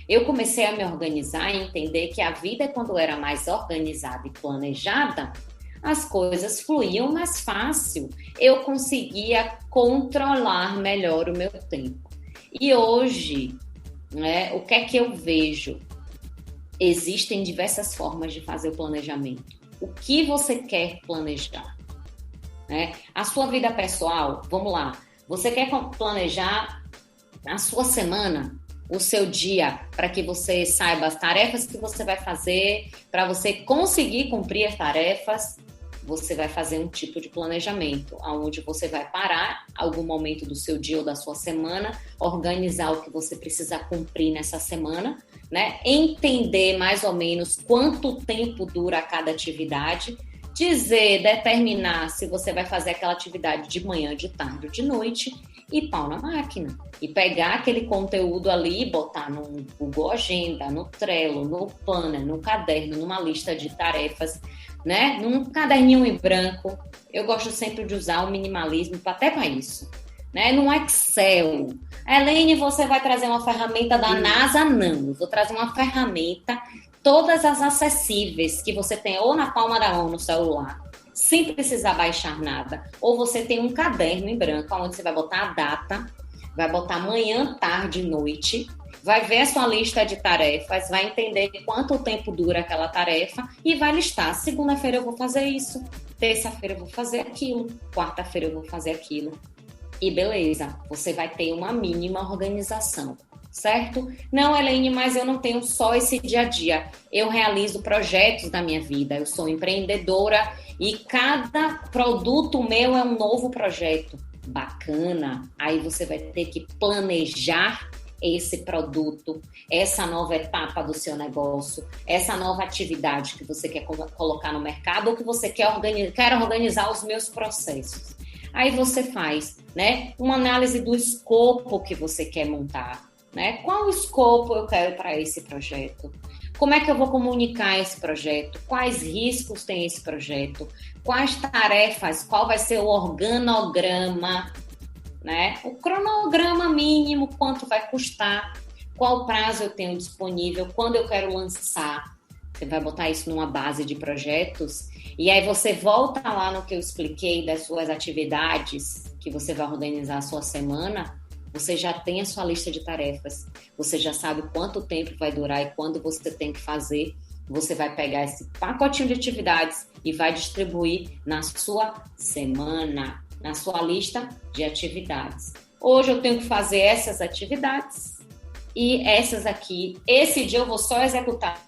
Eu comecei a me organizar e entender que a vida, quando era mais organizada e planejada, as coisas fluíam mais fácil. Eu conseguia controlar melhor o meu tempo. E hoje, né, o que é que eu vejo? Existem diversas formas de fazer o planejamento. O que você quer planejar? Né? A sua vida pessoal, vamos lá, você quer planejar a sua semana, o seu dia, para que você saiba as tarefas que você vai fazer, para você conseguir cumprir as tarefas, você vai fazer um tipo de planejamento, onde você vai parar algum momento do seu dia ou da sua semana, organizar o que você precisa cumprir nessa semana, né? Entender mais ou menos quanto tempo dura cada atividade, determinar se você vai fazer aquela atividade de manhã, de tarde ou de noite e pau na máquina. E pegar aquele conteúdo ali e botar no Google Agenda, no Trello, no Planner, no caderno, numa lista de tarefas, né? Num caderninho em branco. Eu gosto sempre de usar o minimalismo até para isso. Né? No Excel. Elaine, você vai trazer uma ferramenta da NASA? Não, eu vou trazer uma ferramenta, todas as acessíveis, que você tem ou na palma da mão no celular, sem precisar baixar nada, ou você tem um caderno em branco, onde você vai botar a data, vai botar manhã, tarde e noite, vai ver a sua lista de tarefas, vai entender quanto tempo dura aquela tarefa e vai listar. Segunda-feira eu vou fazer isso, terça-feira eu vou fazer aquilo, quarta-feira eu vou fazer aquilo. E beleza, você vai ter uma mínima organização, certo? Não, Elaine, mas eu não tenho só esse dia a dia. Eu realizo projetos na minha vida, eu sou empreendedora e cada produto meu é um novo projeto. Bacana, aí você vai ter que planejar esse produto, essa nova etapa do seu negócio, essa nova atividade que você quer colocar no mercado ou que você quer organizar os meus processos. Aí você faz, né, uma análise do escopo que você quer montar, né? Qual escopo eu quero para esse projeto? Como é que eu vou comunicar esse projeto? Quais riscos tem esse projeto? Quais tarefas? Qual vai ser o organograma? Né? O cronograma mínimo, quanto vai custar? Qual prazo eu tenho disponível? Quando eu quero lançar? Você vai botar isso numa base de projetos e aí você volta lá no que eu expliquei das suas atividades que você vai organizar a sua semana. Você já tem a sua lista de tarefas, você já sabe quanto tempo vai durar e quando você tem que fazer. Você vai pegar esse pacotinho de atividades e vai distribuir na sua semana, na sua lista de atividades. Hoje eu tenho que fazer essas atividades e essas aqui. Esse dia eu vou só executar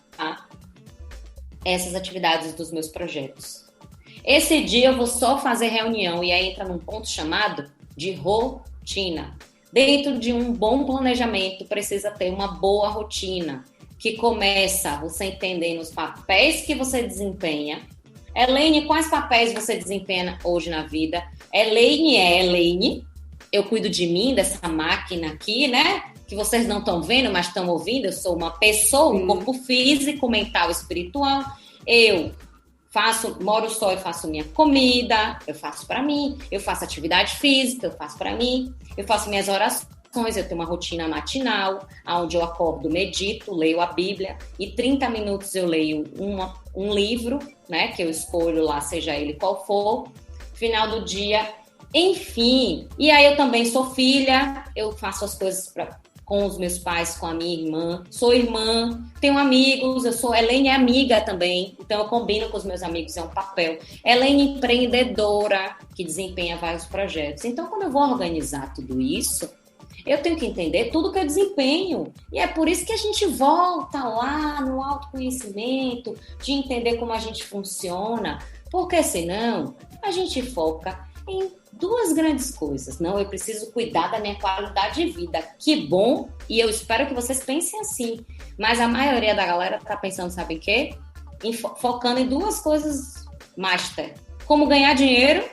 essas atividades dos meus projetos. Esse dia eu vou só fazer reunião e aí entra num ponto chamado de rotina. Dentro de um bom planejamento, precisa ter uma boa rotina, que começa você entendendo os papéis que você desempenha. Elaine, quais papéis você desempenha hoje na vida? Elaine, eu cuido de mim, dessa máquina aqui, né? Que vocês não estão vendo, mas estão ouvindo. Eu sou uma pessoa, um corpo físico, mental, espiritual. Eu moro só e faço minha comida, eu faço para mim, eu faço atividade física, eu faço para mim, eu faço minhas orações, eu tenho uma rotina matinal, onde eu acordo, medito, leio a Bíblia, e 30 minutos eu leio um livro, né, que eu escolho lá, seja ele qual for, final do dia, enfim. E aí eu também sou filha, eu faço as coisas com os meus pais, com a minha irmã. Sou irmã, tenho amigos, Elaine é amiga também, então eu combino com os meus amigos, é um papel. Elaine é empreendedora, que desempenha vários projetos. Então, quando eu vou organizar tudo isso, Eu tenho que entender tudo que eu desempenho. E é por isso que a gente volta lá no autoconhecimento, de entender como a gente funciona, porque senão a gente foca em duas grandes coisas. Não, eu preciso cuidar da minha qualidade de vida. Que bom, e eu espero que vocês pensem assim. Mas a maioria da galera tá pensando, sabe o quê? Focando em duas coisas master. Como ganhar dinheiro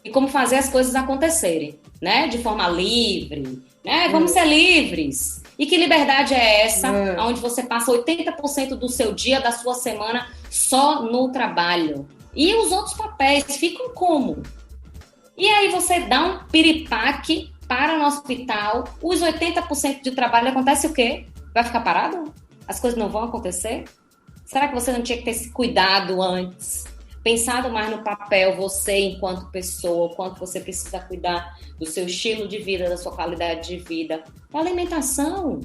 e como fazer as coisas acontecerem, né? De forma livre, né? Vamos ser livres. E que liberdade é essa, onde você passa 80% do seu dia, da sua semana, só no trabalho? E os outros papéis ficam como? E aí você dá um piripaque para no hospital, os 80% de trabalho acontece o quê? Vai ficar parado? As coisas não vão acontecer? Será que você não tinha que ter esse cuidado antes? Pensado mais no papel, você enquanto pessoa, o quanto você precisa cuidar do seu estilo de vida, da sua qualidade de vida, da alimentação.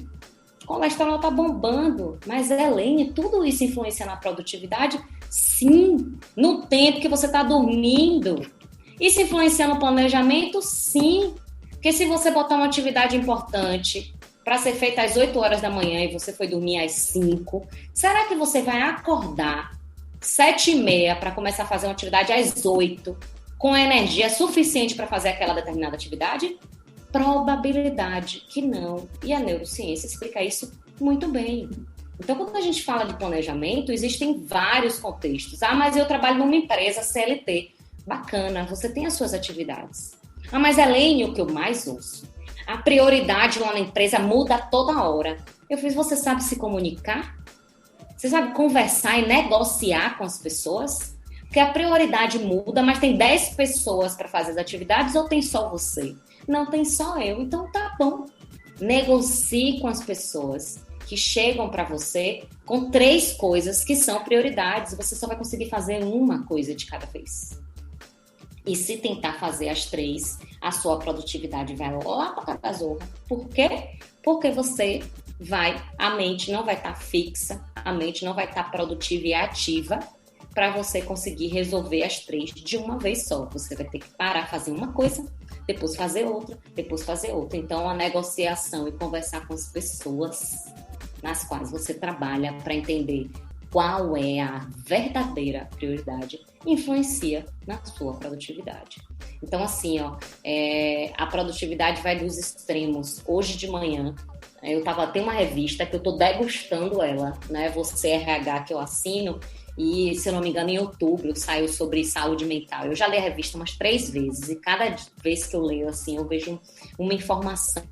O colesterol tá bombando, mas Elaine, tudo isso influencia na produtividade? Sim, no tempo que você está dormindo. Isso influencia no planejamento? Sim. Porque se você botar uma atividade importante para ser feita às 8 horas da manhã e você foi dormir às 5, será que você vai acordar 7h30 para começar a fazer uma atividade às 8, com energia suficiente para fazer aquela determinada atividade? Probabilidade que não. E a neurociência explica isso muito bem. Então, quando a gente fala de planejamento, existem vários contextos. Ah, mas eu trabalho numa empresa CLT. Bacana, você tem as suas atividades. Ah, mas Elaine, o que eu mais ouço? A prioridade lá na empresa muda toda hora. Eu fiz, você sabe se comunicar? Você sabe conversar e negociar com as pessoas? Porque a prioridade muda, mas tem 10 pessoas para fazer as atividades ou tem só você? Não, tem só eu. Então tá bom. Negocie com as pessoas que chegam para você com 3 coisas que são prioridades. Você só vai conseguir fazer uma coisa de cada vez. E se tentar fazer as 3, a sua produtividade vai lá para a zorra. Por quê? Porque a mente não vai estar fixa, a mente não vai estar produtiva e ativa para você conseguir resolver as 3 de uma vez só. Você vai ter que parar, fazer uma coisa, depois fazer outra, depois fazer outra. Então, a negociação e conversar com as pessoas nas quais você trabalha para entender qual é a verdadeira prioridade, influencia na sua produtividade. Então, assim, a produtividade vai dos extremos. Hoje de manhã, tem uma revista que eu estou degustando ela, né? Você RH, que eu assino, e, se eu não me engano, em outubro saiu sobre saúde mental. Eu já li a revista umas 3 vezes, e cada vez que eu leio, assim, eu vejo uma informação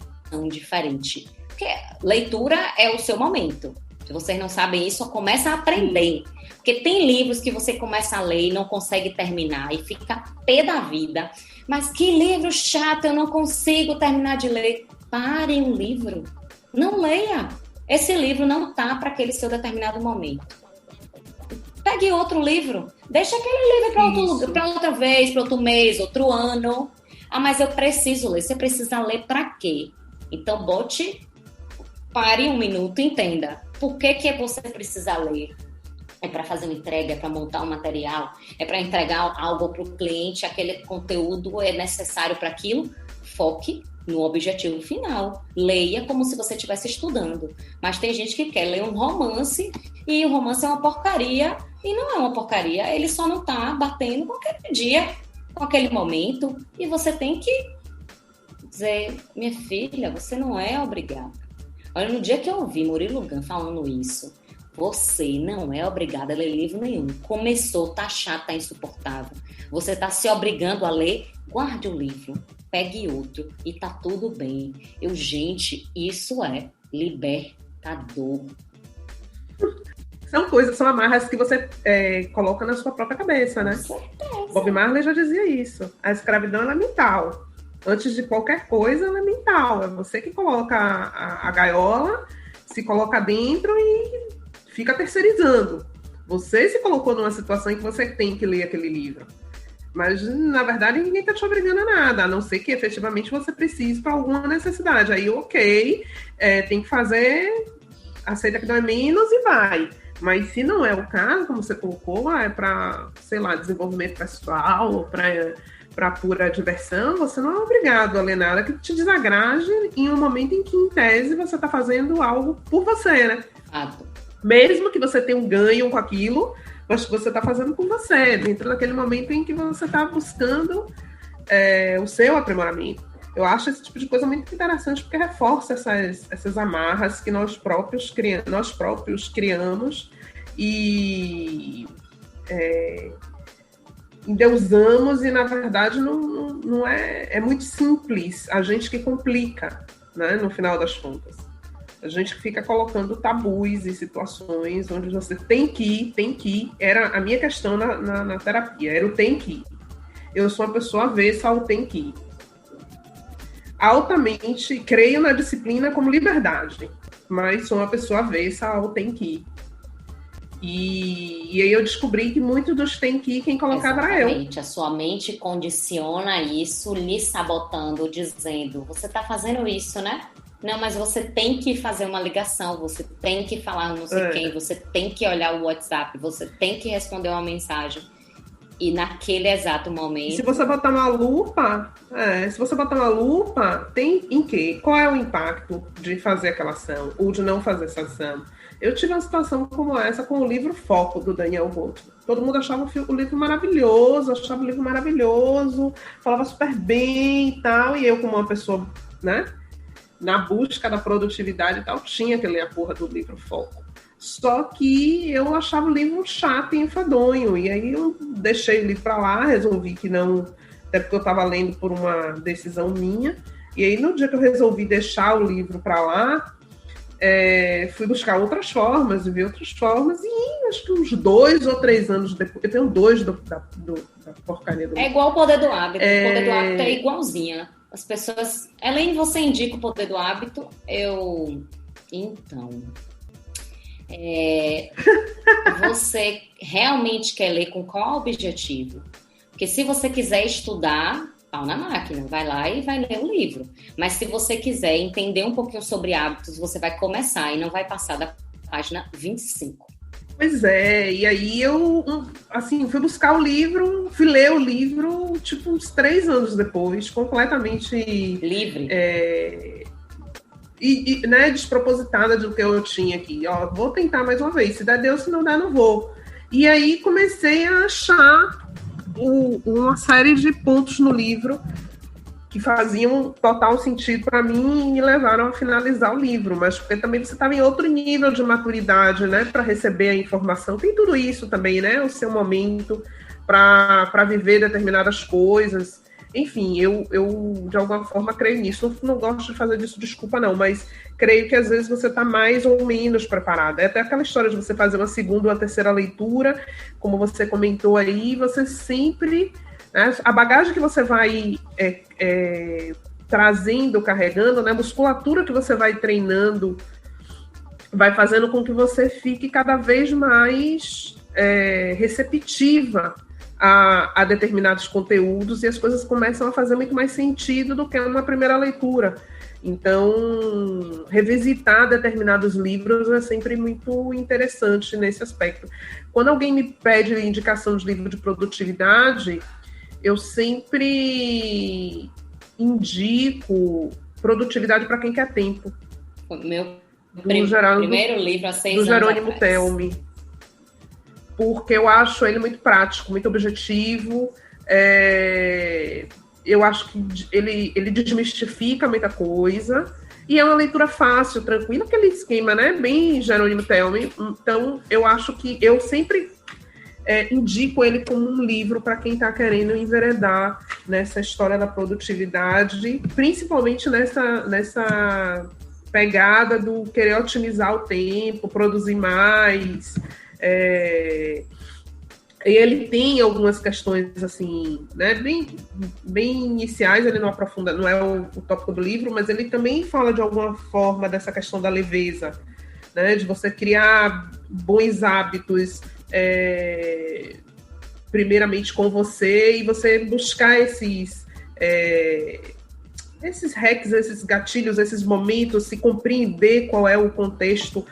diferente. Porque leitura é o seu momento. Se vocês não sabem isso, começa a aprender. Porque tem livros que você começa a ler e não consegue terminar e fica pé da vida. Mas que livro chato, eu não consigo terminar de ler. Pare um livro. Não leia. Esse livro não está para aquele seu determinado momento. Pegue outro livro. Deixa aquele livro para outra vez, para outro mês, outro ano. Ah, mas eu preciso ler. Você precisa ler para quê? Então, pare um minuto e entenda. Por que você precisa ler? É para fazer uma entrega, é para montar um material, é para entregar algo para o cliente, aquele conteúdo é necessário para aquilo? Foque no objetivo final. Leia como se você estivesse estudando. Mas tem gente que quer ler um romance e o romance é uma porcaria. E não é uma porcaria, ele só não está batendo com aquele dia, com aquele momento. E você tem que dizer, minha filha, você não é obrigada. Olha, no dia que eu ouvi Murilo Gun falando isso, você não é obrigada a ler livro nenhum. Começou, tá chato, tá insuportável. Você tá se obrigando a ler, guarde o livro, pegue outro e tá tudo bem. Gente, isso é libertador. São amarras que você coloca na sua própria cabeça, né? Com certeza. Bob Marley já dizia isso. A escravidão é mental. Antes de qualquer coisa, ela é mental. É você que coloca a gaiola, se coloca dentro e fica terceirizando. Você se colocou numa situação em que você tem que ler aquele livro. Mas, na verdade, ninguém está te obrigando a nada, a não ser que, efetivamente, você precise para alguma necessidade. Aí, ok, tem que fazer, aceita que dói menos e vai. Mas se não é o caso, como você colocou, é para, sei lá, desenvolvimento pessoal, para para pura diversão, você não é obrigado a ler nada que te desagrade em um momento em que, em tese, você está fazendo algo por você, né? Mesmo que você tenha um ganho com aquilo, mas você está fazendo por você, dentro daquele momento em que você está buscando o seu aprimoramento. Eu acho esse tipo de coisa muito interessante, porque reforça essas amarras que nós próprios criamos e endeusamos, e na verdade não é muito simples, a gente que complica, né, no final das contas. A gente fica colocando tabus e situações onde você tem que ir. Era a minha questão na terapia, era o tem que ir. Eu sou uma pessoa avessa ao tem que ir. Altamente creio na disciplina como liberdade, mas sou uma pessoa avessa ao tem que ir. E aí eu descobri que muito dos tem que ir, quem colocava era eu. Exatamente, a sua mente condiciona isso, lhe sabotando, dizendo, você está fazendo isso, né? Não, mas você tem que fazer uma ligação, você tem que falar não sei quem, você tem que olhar o WhatsApp, você tem que responder uma mensagem. E naquele exato momento... Se você botar uma lupa, tem em quê? Qual é o impacto de fazer aquela ação ou de não fazer essa ação? Eu tive uma situação como essa com o livro Foco, do Daniel Goleman. Todo mundo achava o livro maravilhoso, falava super bem e tal, e eu, como uma pessoa, né, na busca da produtividade e tal, tinha que ler a porra do livro Foco. Só que eu achava o livro chato e enfadonho, e aí eu deixei o livro para lá, resolvi que não, até porque eu estava lendo por uma decisão minha, e aí no dia que eu resolvi deixar o livro para lá, fui buscar outras formas, e acho que uns 2 ou 3 anos depois, eu tenho 2 da porcaria do livro. É igual o Poder do Hábito, o Poder do Hábito é igualzinho. As pessoas, além de você indica o Poder do Hábito, você realmente quer ler com qual objetivo? Porque se você quiser estudar, pau na máquina, vai lá e vai ler o livro. Mas se você quiser entender um pouquinho sobre hábitos, você vai começar e não vai passar da página 25. Pois é, e aí eu, assim, fui buscar o livro, fui ler o livro, tipo, uns 3 anos depois, completamente... livre. Né, despropositada do que eu tinha aqui. Ó, vou tentar mais uma vez, se der Deus, se não der, não vou. E aí comecei a achar uma série de pontos no livro que faziam total sentido para mim e me levaram a finalizar o livro, mas porque também você estava em outro nível de maturidade, né, para receber a informação. Tem tudo isso também, né, o seu momento para viver determinadas coisas. Enfim, eu de alguma forma creio nisso. Eu não gosto de fazer disso desculpa, não, mas creio que às vezes você está mais ou menos preparada. É até aquela história de você fazer uma segunda ou uma terceira leitura, como você comentou aí, você sempre... Né, a bagagem que você vai trazendo, carregando, né, a musculatura que você vai treinando, vai fazendo com que você fique cada vez mais receptiva a determinados conteúdos, e as coisas começam a fazer muito mais sentido do que uma primeira leitura. Então, revisitar determinados livros é sempre muito interessante nesse aspecto. Quando alguém me pede indicação de livro de produtividade, eu sempre indico Produtividade para Quem Quer Tempo. Meu primeiro livro há 6 anos do Jerônimo Telmi. Porque eu acho ele muito prático, muito objetivo. Eu acho que ele desmistifica muita coisa. E é uma leitura fácil, tranquila, aquele esquema, né? Bem Jerônimo Telmi. Então, eu acho que eu sempre indico ele como um livro para quem está querendo enveredar nessa história da produtividade, principalmente nessa pegada do querer otimizar o tempo, produzir mais. Ele tem algumas questões assim, né, bem iniciais, ele não aprofunda, não é o tópico do livro, mas ele também fala de alguma forma dessa questão da leveza, né, de você criar bons hábitos, primeiramente com você, e você buscar esses hacks, esses gatilhos, esses momentos, se compreender qual é o contexto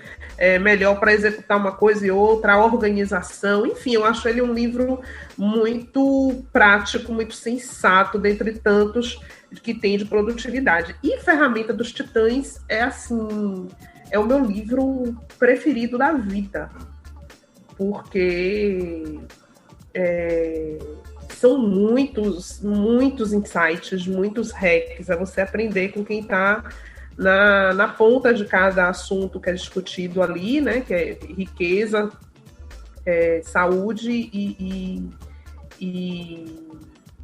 melhor para executar uma coisa e outra, a organização, enfim, eu acho ele um livro muito prático, muito sensato, dentre tantos que tem de produtividade. E Ferramenta dos Titãs é assim, é o meu livro preferido da vida, porque são muitos insights, muitos hacks, é você aprender com quem está na ponta de cada assunto que é discutido ali, né? Que é riqueza, saúde e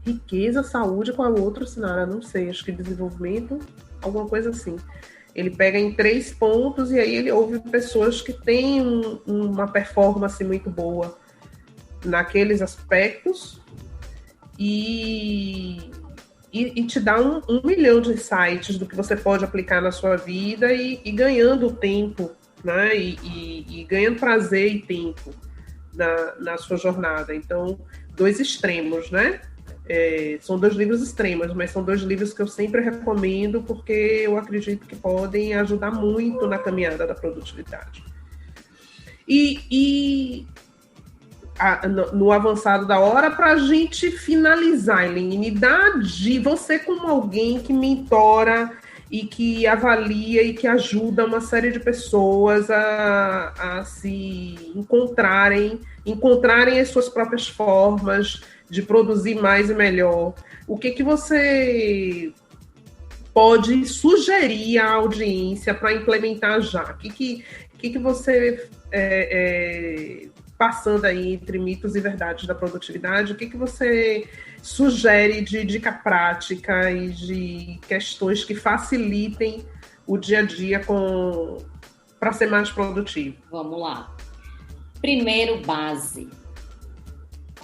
riqueza, saúde, qual é o outro, Sinara? Não sei, acho que desenvolvimento, alguma coisa assim. Ele pega em 3 pontos e aí ele ouve pessoas que têm uma performance muito boa naqueles aspectos e te dá um milhão de insights do que você pode aplicar na sua vida e ganhando tempo, né? E ganhando prazer e tempo na sua jornada. Então, 2 extremos, né? São 2 livros extremos, mas são 2 livros que eu sempre recomendo porque eu acredito que podem ajudar muito na caminhada da produtividade. No avançado da hora, para a gente finalizar, Elaine, você como alguém que mentora e que avalia e que ajuda uma série de pessoas a se encontrarem as suas próprias formas de produzir mais e melhor. O que você pode sugerir à audiência para implementar já? O que você passando aí entre mitos e verdades da produtividade, o que você sugere de dica prática e de questões que facilitem o dia a dia para ser mais produtivo? Vamos lá. Primeiro, base.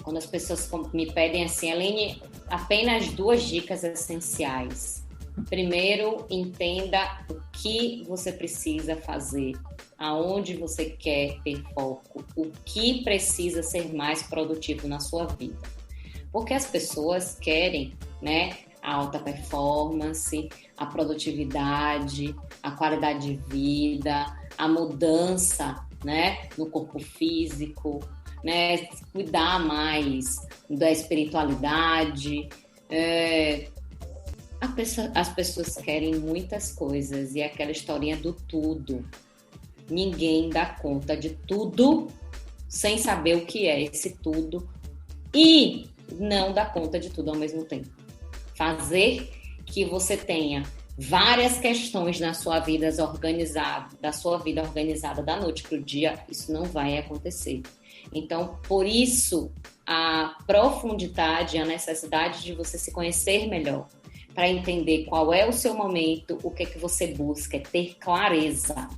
Quando as pessoas me pedem assim, Elaine, apenas 2 dicas essenciais. Primeiro, entenda o que você precisa fazer, aonde você quer ter foco, o que precisa ser mais produtivo na sua vida. Porque as pessoas querem, né, a alta performance, a produtividade, a qualidade de vida, a mudança, né, no corpo físico, né, cuidar mais da espiritualidade. As pessoas querem muitas coisas e é aquela historinha do tudo. Ninguém dá conta de tudo sem saber o que é esse tudo e não dá conta de tudo ao mesmo tempo. Fazer que você tenha várias questões na sua vida organizada, da noite para o dia, isso não vai acontecer. Então, por isso, a profundidade, a necessidade de você se conhecer melhor, para entender qual é o seu momento, o que é que você busca, ter clareza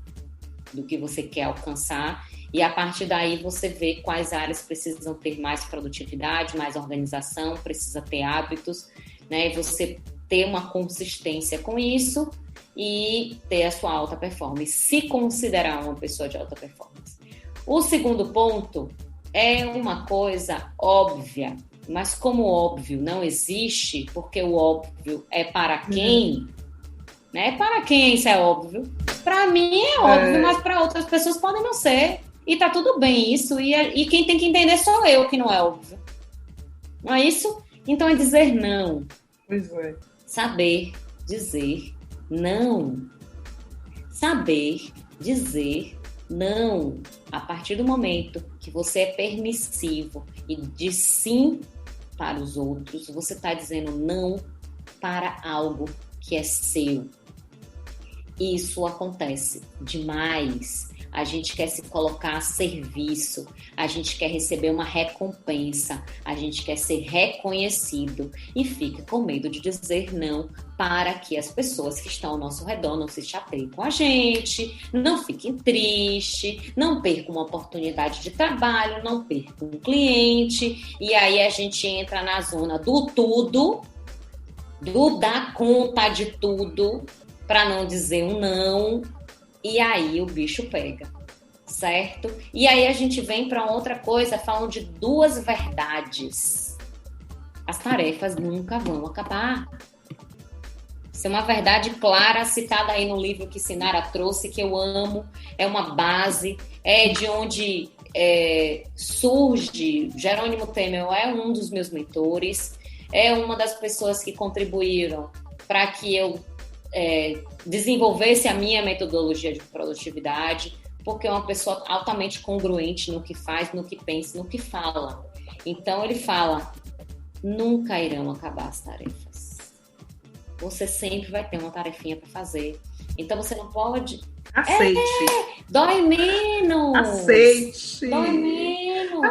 do que você quer alcançar e a partir daí você vê quais áreas precisam ter mais produtividade, mais organização, precisa ter hábitos, né? E você ter uma consistência com isso e ter a sua alta performance, se considerar uma pessoa de alta performance. O segundo ponto é uma coisa óbvia, mas como óbvio não existe, porque o óbvio é para quem, né? Para quem isso é óbvio? Para mim é óbvio, mas para outras pessoas podem não ser. E tá tudo bem isso. E quem tem que entender sou eu, que não é óbvio. Não é isso? Então é dizer não. Pois é. Saber dizer não. Saber dizer não. A partir do momento que você é permissivo e diz sim para os outros, você está dizendo não para algo que é seu. Isso acontece demais. A gente quer se colocar a serviço, a gente quer receber uma recompensa, a gente quer ser reconhecido e fica com medo de dizer não para que as pessoas que estão ao nosso redor não se chateiem com a gente, não fiquem tristes, não percam uma oportunidade de trabalho, não percam um cliente. E aí a gente entra na zona do tudo, do dar conta de tudo, para não dizer um não. E aí o bicho pega, certo? E aí a gente vem para outra coisa, falando de 2 verdades. As tarefas nunca vão acabar. Isso é uma verdade clara, citada aí no livro que Sinara trouxe, que eu amo, é uma base, é de onde surge. Jerônimo Temel é um dos meus mentores, é uma das pessoas que contribuíram para que eu desenvolvesse a minha metodologia de produtividade, porque é uma pessoa altamente congruente no que faz, no que pensa, no que fala. Então ele fala, nunca irão acabar as tarefas. Você sempre vai ter uma tarefinha para fazer. Então você não pode... Aceite. Dói menos. Aceite. Dói menos.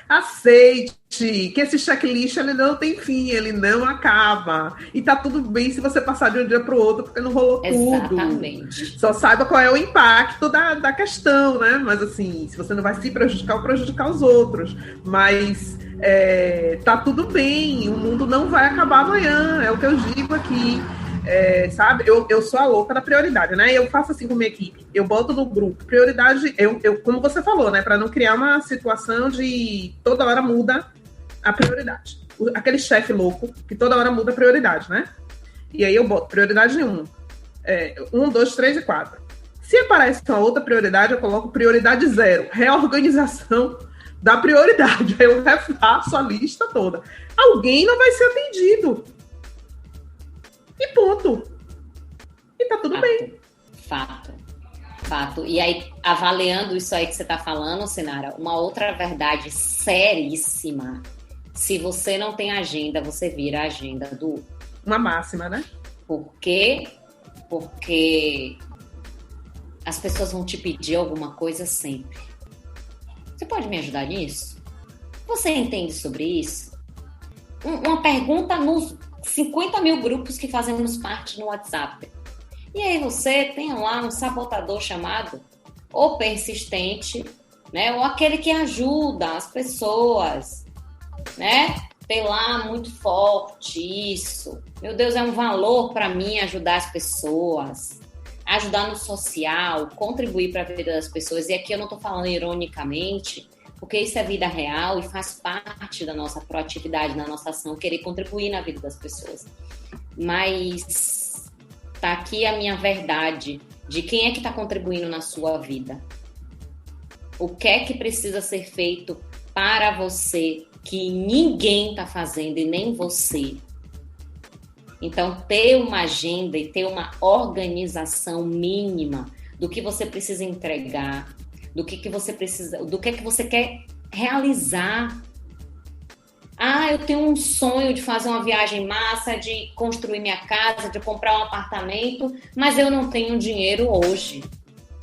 Aceite. Que esse checklist, ele não tem fim, ele não acaba. E tá tudo bem se você passar de um dia para o outro, porque não rolou tudo. Exatamente. Só saiba qual é o impacto da questão, né? Mas assim, se você não vai se prejudicar ou prejudicar os outros. Mas tá tudo bem, o mundo não vai acabar amanhã, é o que eu digo aqui. Sabe, eu sou a louca da prioridade, né? Eu faço assim com minha equipe, eu boto no grupo prioridade, como você falou, né? Para não criar uma situação de toda hora muda a prioridade. Aquele chefe louco que toda hora muda a prioridade, né? E aí eu boto prioridade 1, 1, 2, 3 e 4. Se aparece uma outra prioridade, eu coloco prioridade 0, reorganização da prioridade. Aí eu refaço a lista toda. Alguém não vai ser atendido. E ponto. E tá tudo bem. Fato. E aí, avaliando isso aí que você tá falando, Sinara, uma outra verdade seríssima. Se você não tem agenda, você vira a agenda do outro. Uma máxima, né? Por quê? Porque as pessoas vão te pedir alguma coisa sempre. Você pode me ajudar nisso? Você entende sobre isso? Uma pergunta nos 50 mil grupos que fazemos parte no WhatsApp. E aí você tem lá um sabotador chamado ou persistente, né? Ou aquele que ajuda as pessoas, né? Tem lá muito forte isso. Meu Deus, é um valor para mim ajudar as pessoas, ajudar no social, contribuir para a vida das pessoas. E aqui eu não estou falando ironicamente, porque isso é vida real e faz parte da nossa proatividade, da nossa ação, querer contribuir na vida das pessoas. Mas tá aqui a minha verdade de quem é que está contribuindo na sua vida. O que é que precisa ser feito para você que ninguém está fazendo e nem você. Então, ter uma agenda e ter uma organização mínima do que você precisa entregar, do que você precisa, do que você quer realizar. Eu tenho um sonho de fazer uma viagem massa, de construir minha casa, de comprar um apartamento, mas eu não tenho dinheiro hoje.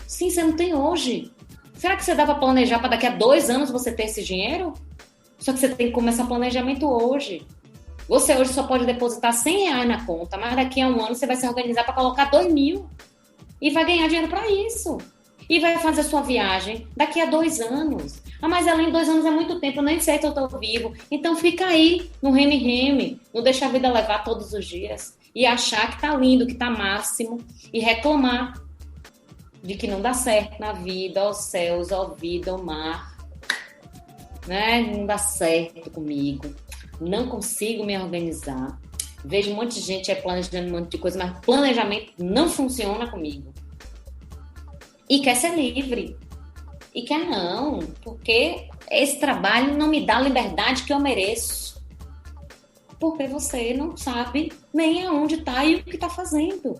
Sim, você não tem hoje. Será que você dá para planejar para daqui a 2 anos você ter esse dinheiro? Só que você tem que começar planejamento hoje. Você hoje só pode depositar R$100 na conta, mas daqui a 1 ano você vai se organizar para colocar 2.000 e vai ganhar dinheiro para isso. E vai fazer a sua viagem daqui a 2 anos. Mas além de 2 anos é muito tempo, eu nem sei se eu tô vivo. Então fica aí no reme-reme, não deixa a vida levar todos os dias. E achar que tá lindo, que tá máximo. E reclamar de que não dá certo na vida, ó céus, ó vida, ó mar. Né? Não dá certo comigo. Não consigo me organizar. Vejo um monte de gente planejando um monte de coisa, mas planejamento não funciona comigo. E quer ser livre. E quer não, porque esse trabalho não me dá a liberdade que eu mereço. Porque você não sabe nem aonde está e o que está fazendo.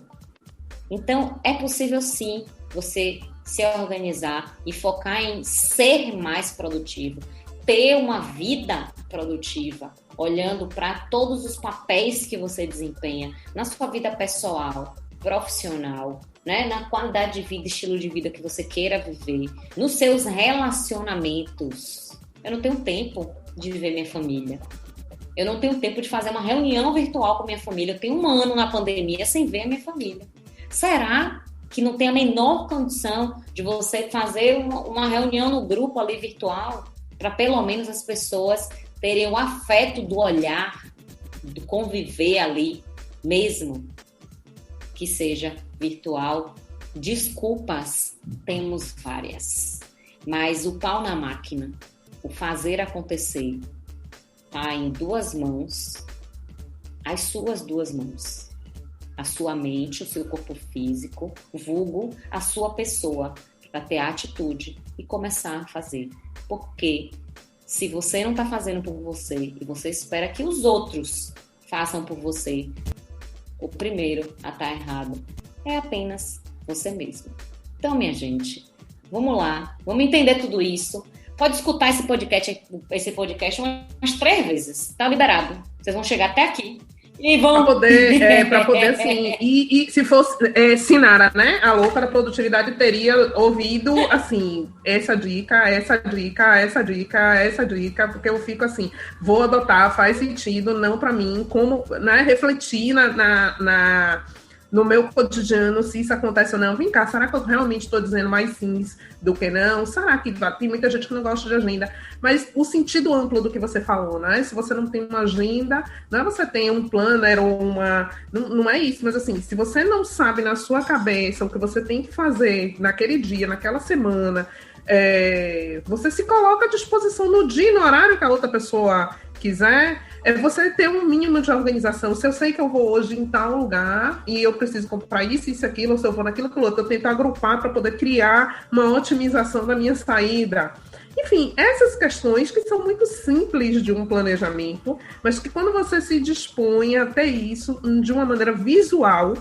Então, é possível sim você se organizar e focar em ser mais produtivo. Ter uma vida produtiva, olhando para todos os papéis que você desempenha na sua vida pessoal, profissional, né? Na qualidade de vida, estilo de vida que você queira viver, nos seus relacionamentos. Eu não tenho tempo de viver minha família. Eu não tenho tempo de fazer uma reunião virtual com minha família. Eu tenho 1 ano na pandemia sem ver a minha família. Será que não tem a menor condição de você fazer uma reunião no grupo ali virtual para pelo menos as pessoas terem o afeto do olhar, do conviver ali mesmo? Que seja virtual. Desculpas, temos várias. Mas o pau na máquina, o fazer acontecer, tá em 2 mãos, as suas 2 mãos. a sua mente, o seu corpo físico, vulgo a sua pessoa, para ter a atitude e começar a fazer. Porque se você não está fazendo por você e você espera que os outros façam por você, o primeiro a estar errado é apenas você mesmo. Então, minha gente, vamos lá, vamos entender tudo isso. Pode escutar esse podcast umas 3 vezes, tá liberado. Vocês vão chegar até aqui. E vão... Para poder assim, e se fosse Sinara, né? A louca da produtividade teria ouvido assim, essa dica, porque eu fico assim, vou adotar, faz sentido, não para mim, como, né, refletir no meu cotidiano, se isso acontece ou não. Vem cá, será que eu realmente estou dizendo mais sims do que não? Será que tem muita gente que não gosta de agenda? Mas o sentido amplo do que você falou, né? Se você não tem uma agenda, não é você tem um planner ou uma... Não é isso, mas assim, se você não sabe na sua cabeça o que você tem que fazer naquele dia, naquela semana, você se coloca à disposição no dia e no horário que a outra pessoa quiser, você ter um mínimo de organização. Se eu sei que eu vou hoje em tal lugar e eu preciso comprar isso, aquilo, ou se eu vou naquilo, outro, eu tento agrupar para poder criar uma otimização da minha saída. Enfim, essas questões que são muito simples de um planejamento, mas que quando você se dispõe a ter isso de uma maneira visual,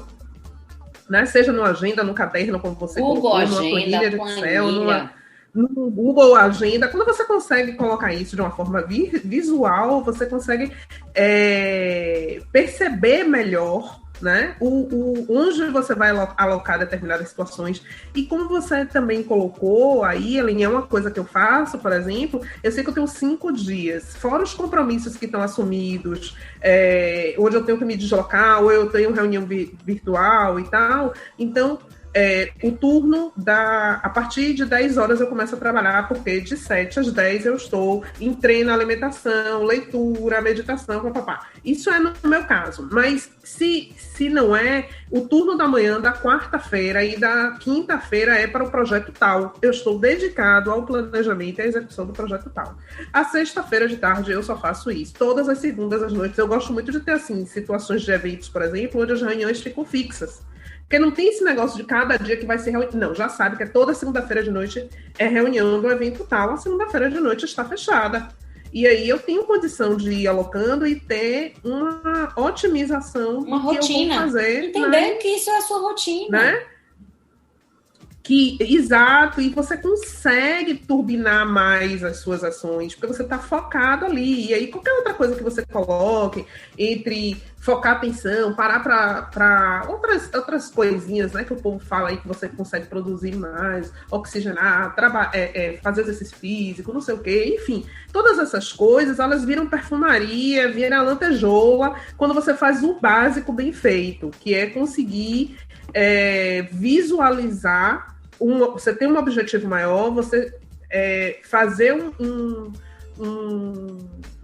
né, seja numa agenda, no caderno, como você colocou, numa planilha de Excel, no Google Agenda, quando você consegue colocar isso de uma forma visual, você consegue perceber melhor, né, onde você vai alocar determinadas situações. E como você também colocou aí, Ellen, é uma coisa que eu faço, por exemplo, eu sei que eu tenho 5 dias, fora os compromissos que estão assumidos, onde eu tenho que me deslocar, ou eu tenho reunião virtual e tal, então... o turno a partir de 10 horas eu começo a trabalhar, porque de 7 às 10 eu estou em treino, alimentação, leitura, meditação, papapá. Isso é no meu caso, mas se não é, o turno da manhã, da quarta-feira e da quinta-feira é para o projeto tal. Eu estou dedicado ao planejamento e à execução do projeto tal. A sexta-feira de tarde eu só faço isso. Todas as segundas, às noites, eu gosto muito de ter, assim, situações de eventos, por exemplo, onde as reuniões ficam fixas. Porque não tem esse negócio de cada dia que vai ser reunião. Não, já sabe que toda segunda-feira de noite é reunião do evento tal, a segunda-feira de noite está fechada. E aí eu tenho condição de ir alocando e ter uma otimização uma rotina. Eu vou fazer. Entender que isso é a sua rotina. Né? Exato, e você consegue turbinar mais as suas ações, porque você está focado ali. E aí, qualquer outra coisa que você coloque, entre focar atenção, parar para outras coisinhas, né, que o povo fala aí, que você consegue produzir mais, oxigenar, fazer exercício físico, não sei o quê, enfim. Todas essas coisas, elas viram perfumaria, viram lantejoula, quando você faz o básico bem feito, que é conseguir visualizar. Você tem um objetivo maior, você fazer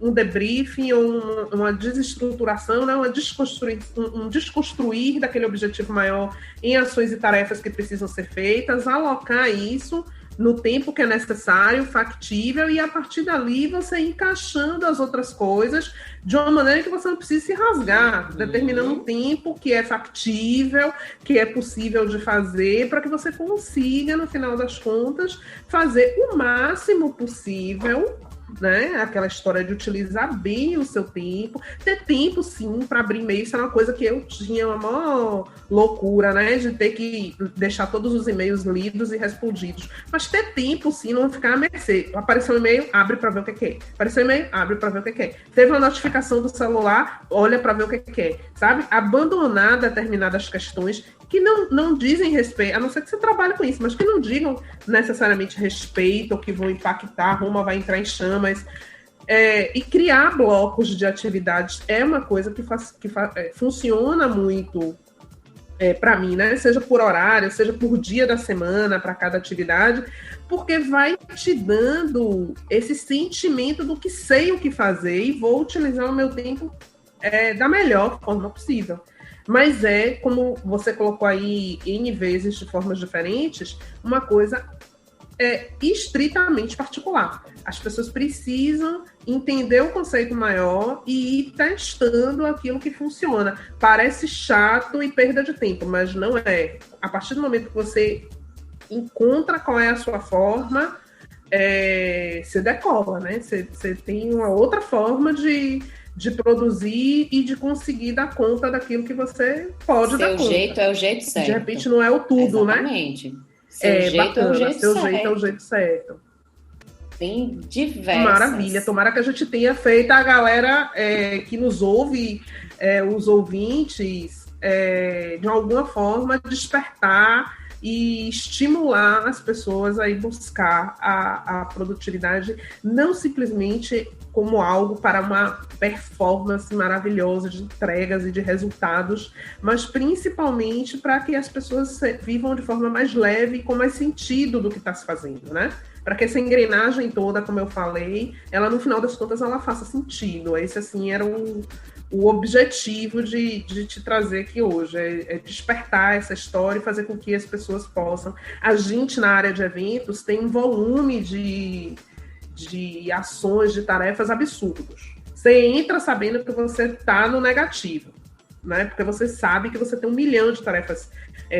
um debriefing ou uma desestruturação, né? Um desconstruir daquele objetivo maior em ações e tarefas que precisam ser feitas, alocar isso no tempo que é necessário, factível, e a partir dali você encaixando as outras coisas de uma maneira que você não precise se rasgar, determinando um tempo que é factível, que é possível de fazer, para que você consiga, no final das contas, fazer o máximo possível, né? Aquela história de utilizar bem o seu tempo, ter tempo sim para abrir e-mail. Isso é uma coisa que eu tinha uma maior loucura, né, de ter que deixar todos os e-mails lidos e respondidos, mas ter tempo sim, não ficar à mercê. Apareceu um e-mail, abre para ver o que é. Apareceu um e-mail, abre para ver o que é. Teve uma notificação do celular, olha para ver o que é, sabe? Abandonar determinadas questões que não dizem respeito, a não ser que você trabalhe com isso, mas que não digam necessariamente respeito, ou que vão impactar, a Roma vai entrar em chamas. E criar blocos de atividades é uma coisa que funciona muito para mim, né? Seja por horário, seja por dia da semana, para cada atividade, porque vai te dando esse sentimento do que sei o que fazer e vou utilizar o meu tempo da melhor forma possível. Mas como você colocou aí N vezes de formas diferentes, uma coisa estritamente particular. As pessoas precisam entender o conceito maior e ir testando aquilo que funciona. Parece chato e perda de tempo, mas não é. A partir do momento que você encontra qual é a sua forma, você decola, né? Você tem uma outra forma de produzir e de conseguir dar conta daquilo que você pode dar conta. Seu jeito é o jeito certo. De repente não é o tudo, exatamente. Né? Seu jeito bacana, é o jeito seu certo. jeito é o jeito certo. Tem diversas. Maravilha, tomara que a gente tenha feito a galera que nos ouve, os ouvintes, de alguma forma despertar e estimular as pessoas a ir buscar a produtividade, não simplesmente como algo para uma performance maravilhosa de entregas e de resultados, mas principalmente para que as pessoas vivam de forma mais leve e com mais sentido do que está se fazendo, né? Para que essa engrenagem toda, como eu falei, ela no final das contas ela faça sentido. Esse assim era o objetivo de te trazer aqui hoje, é despertar essa história e fazer com que as pessoas possam. A gente na área de eventos tem um volume de ações, de tarefas absurdos. Você entra sabendo que você está no negativo, né? Porque você sabe que você tem 1 milhão de tarefas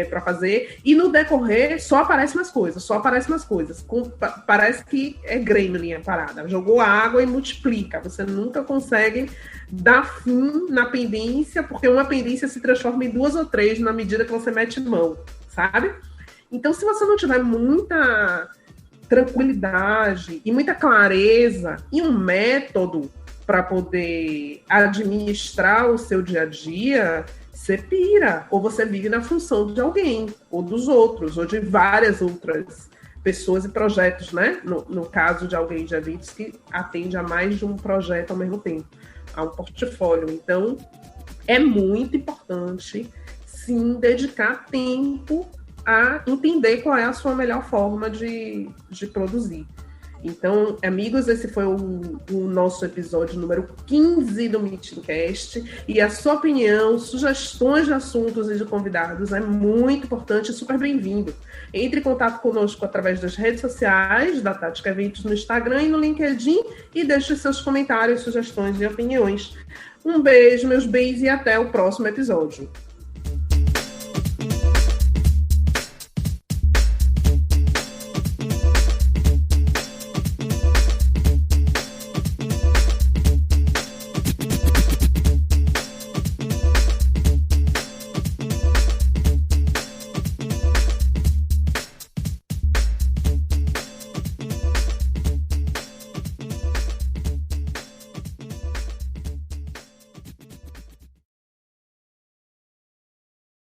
para fazer, e no decorrer só aparecem mais coisas. Parece que é gremlin a parada. Jogou água e multiplica. Você nunca consegue dar fim na pendência, porque uma pendência se transforma em 2 ou 3 na medida que você mete mão, sabe? Então, se você não tiver muita tranquilidade e muita clareza e um método para poder administrar o seu dia a dia, você pira, ou você vive na função de alguém, ou dos outros, ou de várias outras pessoas e projetos, né? No caso de alguém de eventos que atende a mais de um projeto ao mesmo tempo, a um portfólio. Então, é muito importante, sim, dedicar tempo a entender qual é a sua melhor forma de produzir. Então, amigos, esse foi o nosso episódio número 15 do Meetingcast, e a sua opinião, sugestões de assuntos e de convidados é muito importante e super bem-vindo. Entre em contato conosco através das redes sociais, da Tática Eventos no Instagram e no LinkedIn, e deixe seus comentários, sugestões e opiniões. Um beijo, meus beijos, e até o próximo episódio.